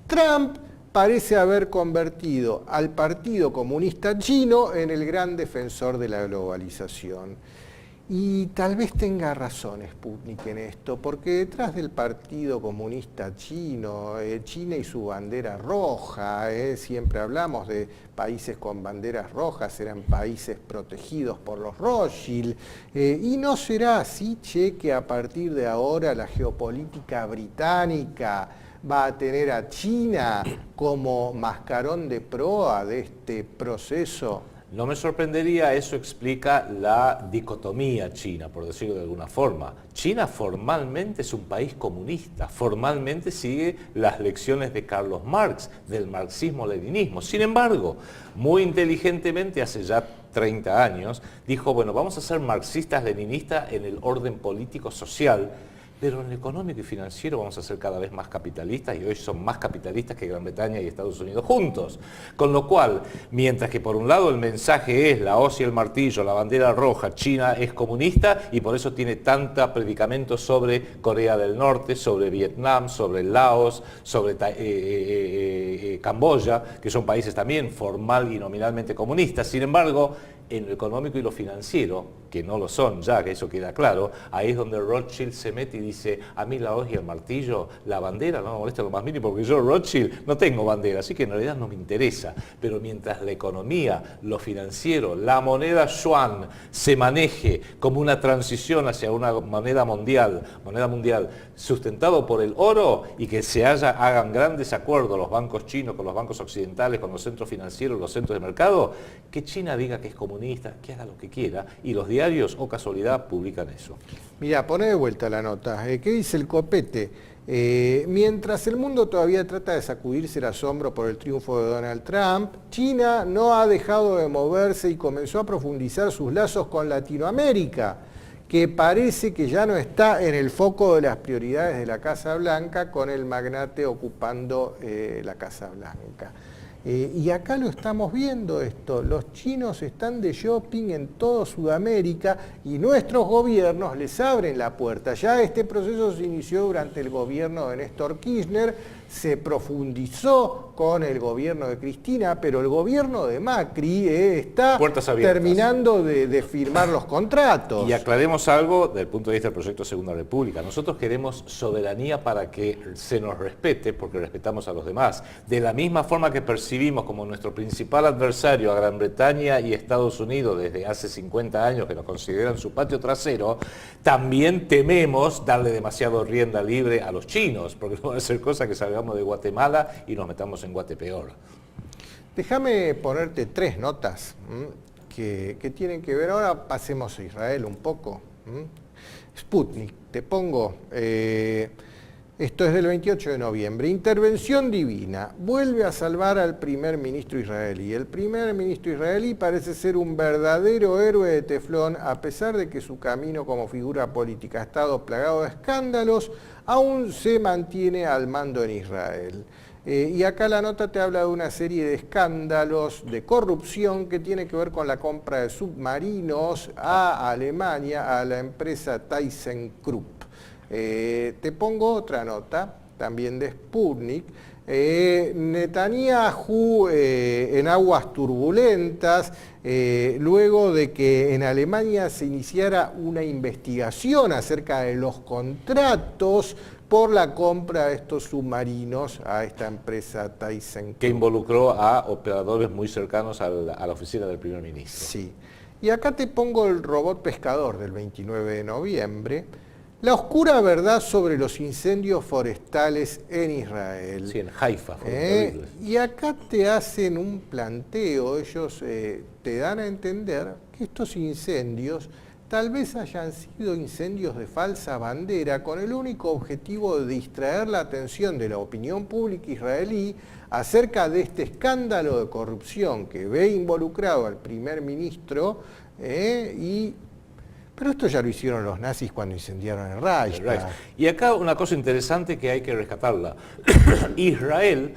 Trump parece haber convertido al Partido Comunista Chino en el gran defensor de la globalización. Y tal vez tenga razón Sputnik en esto, porque detrás del Partido Comunista Chino, China y su bandera roja, siempre hablamos de países con banderas rojas, eran países protegidos por los Rothschild, y no será así, che, que a partir de ahora la geopolítica británica va a tener a China como mascarón de proa de este proceso. No me sorprendería, eso explica la dicotomía china, por decirlo de alguna forma. China formalmente es un país comunista, formalmente sigue las lecciones de Carlos Marx, del marxismo-leninismo. Sin embargo, muy inteligentemente, hace ya 30 años, dijo, bueno, vamos a ser marxistas-leninistas en el orden político-social, pero en lo económico y financiero vamos a ser cada vez más capitalistas y hoy son más capitalistas que Gran Bretaña y Estados Unidos juntos. Con lo cual, mientras que por un lado el mensaje es la hoz y el martillo, la bandera roja, China es comunista y por eso tiene tanta predicamento sobre Corea del Norte, sobre Vietnam, sobre Laos, sobre Camboya, que son países también formal y nominalmente comunistas. Sin embargo, en lo económico y lo financiero, que no lo son ya, que eso queda claro, ahí es donde Rothschild se mete y dice, a mí la hoz y el martillo, la bandera no me molesta lo más mínimo porque yo Rothschild no tengo bandera, así que en realidad no me interesa. Pero mientras la economía, lo financiero, la moneda yuan se maneje como una transición hacia una moneda mundial sustentado por el oro y que hagan grandes acuerdos los bancos chinos con los bancos occidentales, con los centros financieros, los centros de mercado, que China diga que es comunista, que haga lo que quiera, y los diarios, o casualidad, publican eso. Mira, poné de vuelta la nota. ¿Qué dice el Copete? Mientras el mundo todavía trata de sacudirse el asombro por el triunfo de Donald Trump, China no ha dejado de moverse y comenzó a profundizar sus lazos con Latinoamérica, que parece que ya no está en el foco de las prioridades de la Casa Blanca, con el magnate ocupando la Casa Blanca. Y acá lo estamos viendo esto, los chinos están de shopping en toda Sudamérica y nuestros gobiernos les abren la puerta. Ya este proceso se inició durante el gobierno de Néstor Kirchner, se profundizó con el gobierno de Cristina, pero el gobierno de Macri está terminando de firmar los contratos. Y aclaremos algo desde el punto de vista del proyecto Segunda República. Nosotros queremos soberanía para que se nos respete, porque respetamos a los demás. De la misma forma que percibimos como nuestro principal adversario a Gran Bretaña y Estados Unidos desde hace 50 años, que nos consideran su patio trasero, también tememos darle demasiado rienda libre a los chinos, porque no van a hacer cosas que salgamos de Guatemala y nos metamos en Guatepeor. Déjame ponerte 3 notas que tienen que ver. Ahora pasemos a Israel un poco. Sputnik, te pongo, esto es del 28 de noviembre. Intervención divina, vuelve a salvar al primer ministro israelí. El primer ministro israelí parece ser un verdadero héroe de teflón, a pesar de que su camino como figura política ha estado plagado de escándalos, aún se mantiene al mando en Israel. Y acá la nota te habla de una serie de escándalos de corrupción que tiene que ver con la compra de submarinos a Alemania, a la empresa ThyssenKrupp. Te pongo otra nota, también de Sputnik. Netanyahu en aguas turbulentas, luego de que en Alemania se iniciara una investigación acerca de los contratos por la compra de estos submarinos a esta empresa ThyssenKrupp. Que involucró a operadores muy cercanos a la oficina del primer ministro. Sí. Y acá te pongo el robot pescador del 29 de noviembre. La oscura verdad sobre los incendios forestales en Israel. Sí, en Haifa fueron terribles. Y acá te hacen un planteo, ellos te dan a entender que estos incendios tal vez hayan sido incendios de falsa bandera con el único objetivo de distraer la atención de la opinión pública israelí acerca de este escándalo de corrupción que ve involucrado al primer ministro pero esto ya lo hicieron los nazis cuando incendiaron el Reichstag. Y acá una cosa interesante que hay que rescatarla. Israel,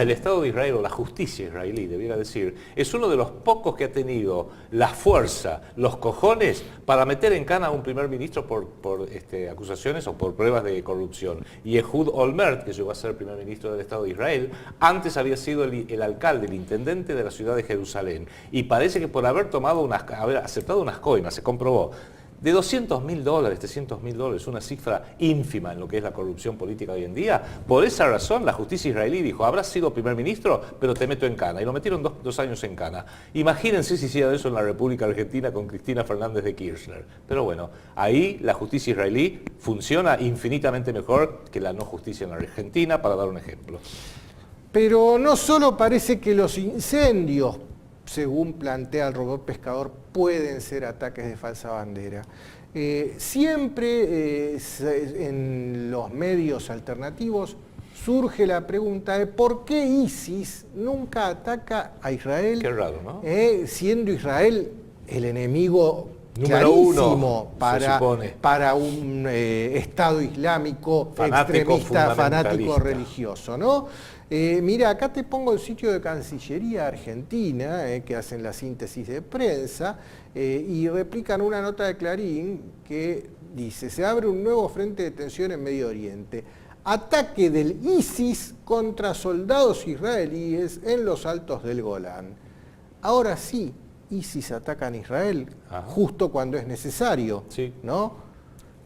el Estado de Israel o la justicia israelí, debiera decir, es uno de los pocos que ha tenido la fuerza, los cojones, para meter en cana a un primer ministro por acusaciones o por pruebas de corrupción. Y Ehud Olmert, que llegó a ser primer ministro del Estado de Israel, antes había sido el alcalde, el intendente de la ciudad de Jerusalén. Y parece que por haber aceptado unas coimas, se comprobó, de $200.000, $300.000, una cifra ínfima en lo que es la corrupción política hoy en día. Por esa razón, la justicia israelí dijo, habrás sido primer ministro, pero te meto en cana. Y lo metieron dos años en cana. Imagínense si hiciera eso en la República Argentina con Cristina Fernández de Kirchner. Pero bueno, ahí la justicia israelí funciona infinitamente mejor que la no justicia en la Argentina, para dar un ejemplo. Pero no solo parece que los incendios, según plantea el robot pescador, pueden ser ataques de falsa bandera. Siempre en los medios alternativos surge la pregunta de por qué ISIS nunca ataca a Israel. Qué raro, ¿no? Siendo Israel el enemigo número clarísimo uno, para un Estado islámico fanático, extremista, fanático religioso, ¿no? Mira, acá te pongo el sitio de Cancillería Argentina, que hacen la síntesis de prensa, y replican una nota de Clarín que dice, se abre un nuevo frente de tensión en Medio Oriente. Ataque del ISIS contra soldados israelíes en los altos del Golán. Ahora sí, ISIS ataca en Israel, justo cuando es necesario, sí, ¿no?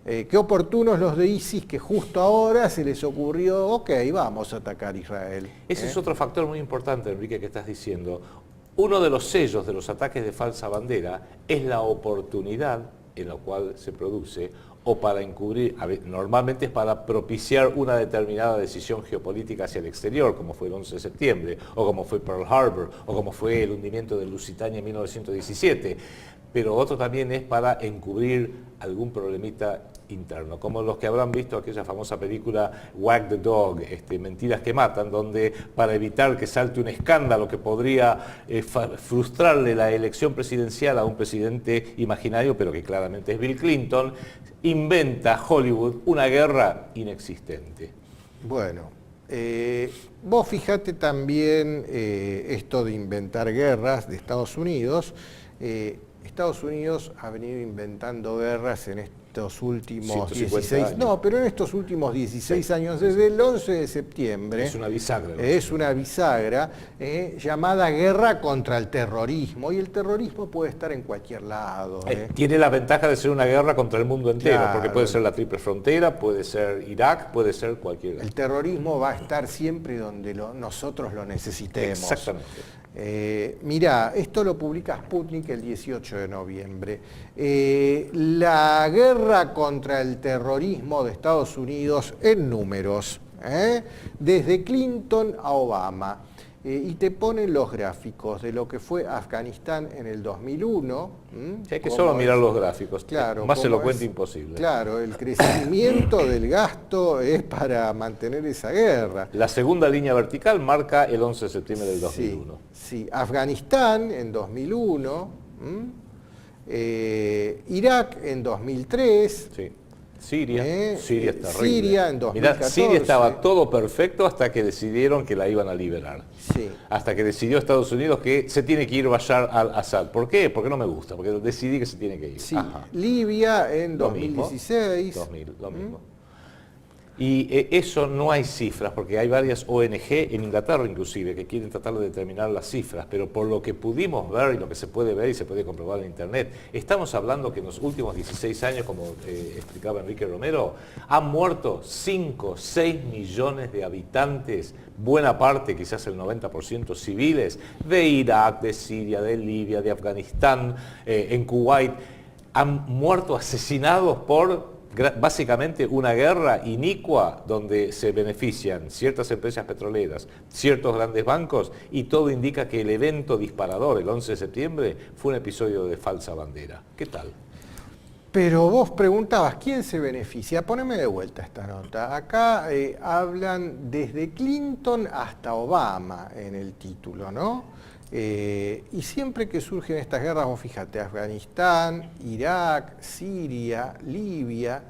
Qué oportunos los de ISIS que justo ahora se les ocurrió, ok, vamos a atacar Israel. Ese es otro factor muy importante, Enrique, que estás diciendo. Uno de los sellos de los ataques de falsa bandera es la oportunidad en la cual se produce, o para encubrir, normalmente es para propiciar una determinada decisión geopolítica hacia el exterior, como fue el 11 de septiembre, o como fue Pearl Harbor, o como fue el hundimiento de Lusitania en 1917. Pero otro también es para encubrir algún problemita interno, como los que habrán visto aquella famosa película Wag the Dog, Mentiras que Matan, donde para evitar que salte un escándalo que podría frustrarle la elección presidencial a un presidente imaginario, pero que claramente es Bill Clinton, inventa Hollywood una guerra inexistente. Bueno, vos fijate también esto de inventar guerras de Estados Unidos. Estados Unidos ha venido inventando guerras en estos últimos 16 años. No, pero en estos últimos 16 años, desde el 11 de septiembre. Es una bisagra. Es una bisagra llamada guerra contra el terrorismo. Y el terrorismo puede estar en cualquier lado. Tiene la ventaja de ser una guerra contra el mundo entero, claro, porque puede ser la triple frontera, puede ser Irak, puede ser cualquier... El terrorismo va a estar siempre donde nosotros lo necesitemos. Exactamente. Mirá, esto lo publica Sputnik el 18 de noviembre. La guerra contra el terrorismo de Estados Unidos en números, desde Clinton a Obama. Y te ponen los gráficos de lo que fue Afganistán en el 2001. Hay que solo mirar los gráficos, claro, más elocuente imposible. Claro, el crecimiento del gasto es para mantener esa guerra. La segunda línea vertical marca el 11 de septiembre del 2001. Sí, Afganistán en 2001, Irak en 2003, sí, Siria es terrible. Siria en 2014. Mirá, Siria estaba todo perfecto hasta que decidieron que la iban a liberar. Sí. Hasta que decidió Estados Unidos que se tiene que ir Bashar al-Assad. ¿Por qué? Porque no me gusta, porque decidí que se tiene que ir. Sí. Libia en Lo mismo. 2016. Lo mismo. Y eso no hay cifras, porque hay varias ONG, en Inglaterra inclusive, que quieren tratar de determinar las cifras, pero por lo que pudimos ver y lo que se puede ver y se puede comprobar en Internet, estamos hablando que en los últimos 16 años, como explicaba Enrique Romero, han muerto 5, 6 millones de habitantes, buena parte, quizás el 90% civiles, de Irak, de Siria, de Libia, de Afganistán, en Kuwait, han muerto asesinados por básicamente una guerra inicua donde se benefician ciertas empresas petroleras, ciertos grandes bancos, y todo indica que el evento disparador, el 11 de septiembre, fue un episodio de falsa bandera. ¿Qué tal? Pero vos preguntabas, ¿quién se beneficia? Poneme de vuelta esta nota. Acá hablan desde Clinton hasta Obama en el título, ¿no? Y siempre que surgen estas guerras, vos fíjate, Afganistán, Irak, Siria, Libia,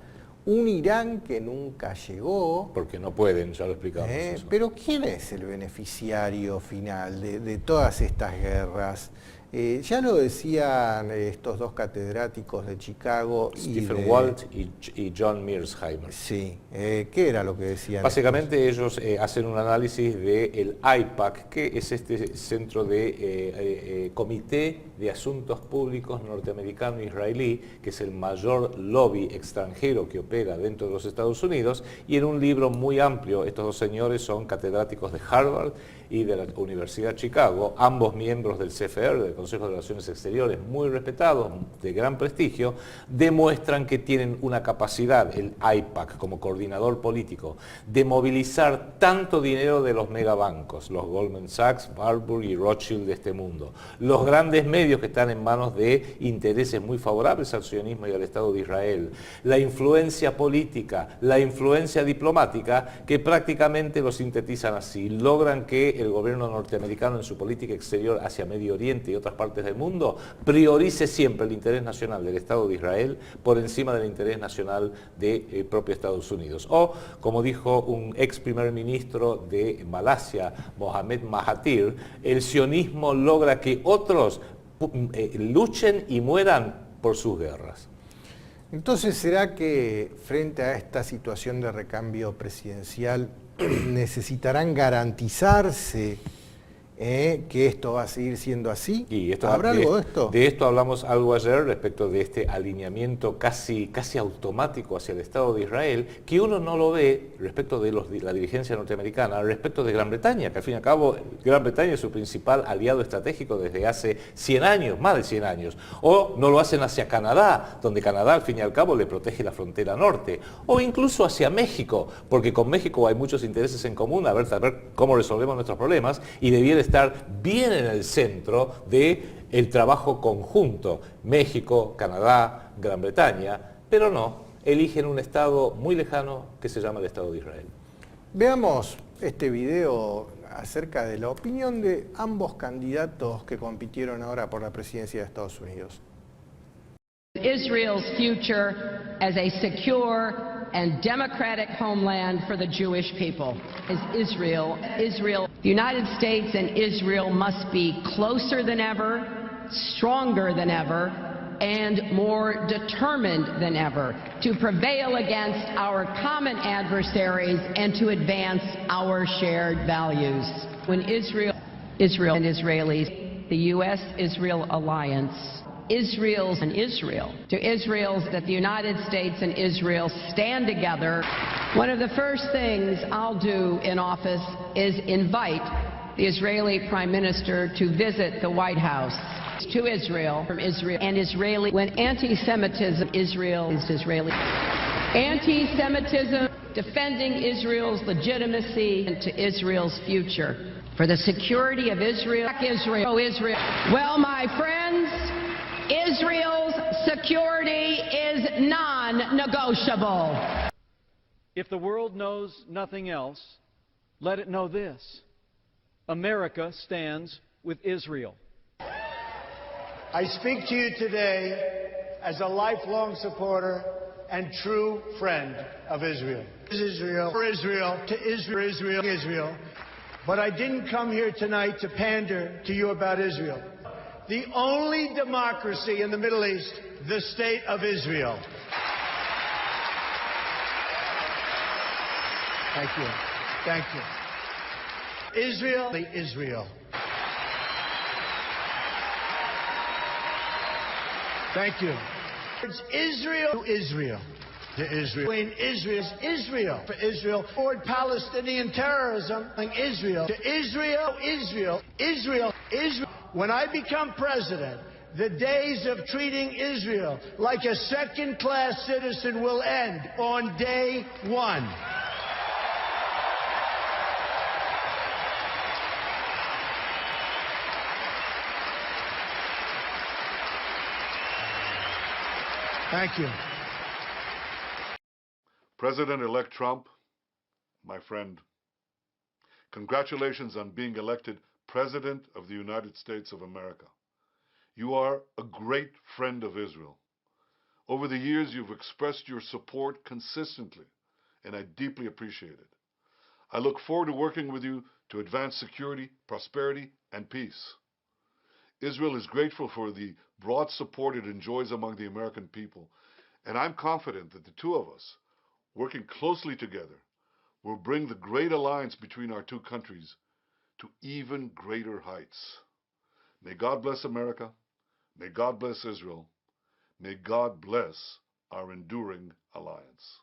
un Irán que nunca llegó. Porque no pueden, ya lo explicamos. Pero ¿quién es el beneficiario final de todas estas guerras? Ya lo decían estos dos catedráticos de Chicago. Stephen Walt y John Mearsheimer. Sí, ¿qué era lo que decían? Básicamente ellos hacen un análisis del IPAC, que es este centro de Comité de Asuntos Públicos norteamericano-israelí, que es el mayor lobby extranjero que opera dentro de los Estados Unidos, y en un libro muy amplio, estos dos señores son catedráticos de Harvard y de la Universidad de Chicago, ambos miembros del CFR, del Consejo de Relaciones Exteriores, muy respetados, de gran prestigio, demuestran que tienen una capacidad, el IPAC como coordinador político, de movilizar tanto dinero de los megabancos, los Goldman Sachs, Warburg y Rothschild de este mundo, los grandes medios que están en manos de intereses muy favorables al sionismo y al Estado de Israel, la influencia política, la influencia diplomática, que prácticamente lo sintetizan así, logran que el gobierno norteamericano en su política exterior hacia Medio Oriente y otras partes del mundo priorice siempre el interés nacional del Estado de Israel por encima del interés nacional del propio Estados Unidos. O, como dijo un ex primer ministro de Malasia, Mohamed Mahathir, el sionismo logra que otros luchen y mueran por sus guerras. Entonces, ¿será que frente a esta situación de recambio presidencial necesitarán garantizarse que esto va a seguir siendo así? Y ¿Habrá algo de esto? De esto hablamos algo ayer respecto de este alineamiento casi automático hacia el Estado de Israel, que uno no lo ve respecto de la dirigencia norteamericana, respecto de Gran Bretaña, que al fin y al cabo Gran Bretaña es su principal aliado estratégico desde hace 100 años, más de 100 años. O no lo hacen hacia Canadá, donde Canadá al fin y al cabo le protege la frontera norte. O incluso hacia México, porque con México hay muchos intereses en común, a ver cómo resolvemos nuestros problemas, y debiera estar bien en el centro del trabajo conjunto, México, Canadá, Gran Bretaña, pero no, eligen un estado muy lejano que se llama el Estado de Israel. Veamos este video acerca de la opinión de ambos candidatos que compitieron ahora por la presidencia de Estados Unidos. Israel's future as a secure and democratic homeland for the Jewish people is Israel. The United States and Israel must be closer than ever, stronger than ever, and more determined than ever to prevail against our common adversaries and to advance our shared values. When Israel and Israelis, the U.S.-Israel alliance, Israel's and Israel, to Israel's that the United States and Israel stand together. One of the first things I'll do in office is invite the Israeli Prime Minister to visit the White House. To Israel, from Israel and Israeli, when anti-Semitism, Israel is Israeli. Anti-Semitism, defending Israel's legitimacy and to Israel's future. For the security of Israel, Israel. Well, my friends, Israel's security is non-negotiable. If the world knows nothing else, let it know this. America stands with Israel. I speak to you today as a lifelong supporter and true friend of Israel. Israel, for Israel, to Israel, Israel, Israel. But I didn't come here tonight to pander to you about Israel. The only democracy in the Middle East, the State of Israel. Thank you. Thank you. Israel, Israel. Thank you. It's Israel to Israel. To Israel. Between Israel's Israel. For Israel. Toward Palestinian terrorism. Israel. To Israel, Israel, Israel, Israel. When I become president, the days of treating Israel like a second-class citizen will end on day one. Thank you. President-elect Trump, my friend, congratulations on being elected President of the United States of America. You are a great friend of Israel. Over the years, you've expressed your support consistently, and I deeply appreciate it. I look forward to working with you to advance security, prosperity, and peace. Israel is grateful for the broad support it enjoys among the American people, and I'm confident that the two of us, working closely together, will bring the great alliance between our two countries to even greater heights. May God bless America. May God bless Israel. May God bless our enduring alliance.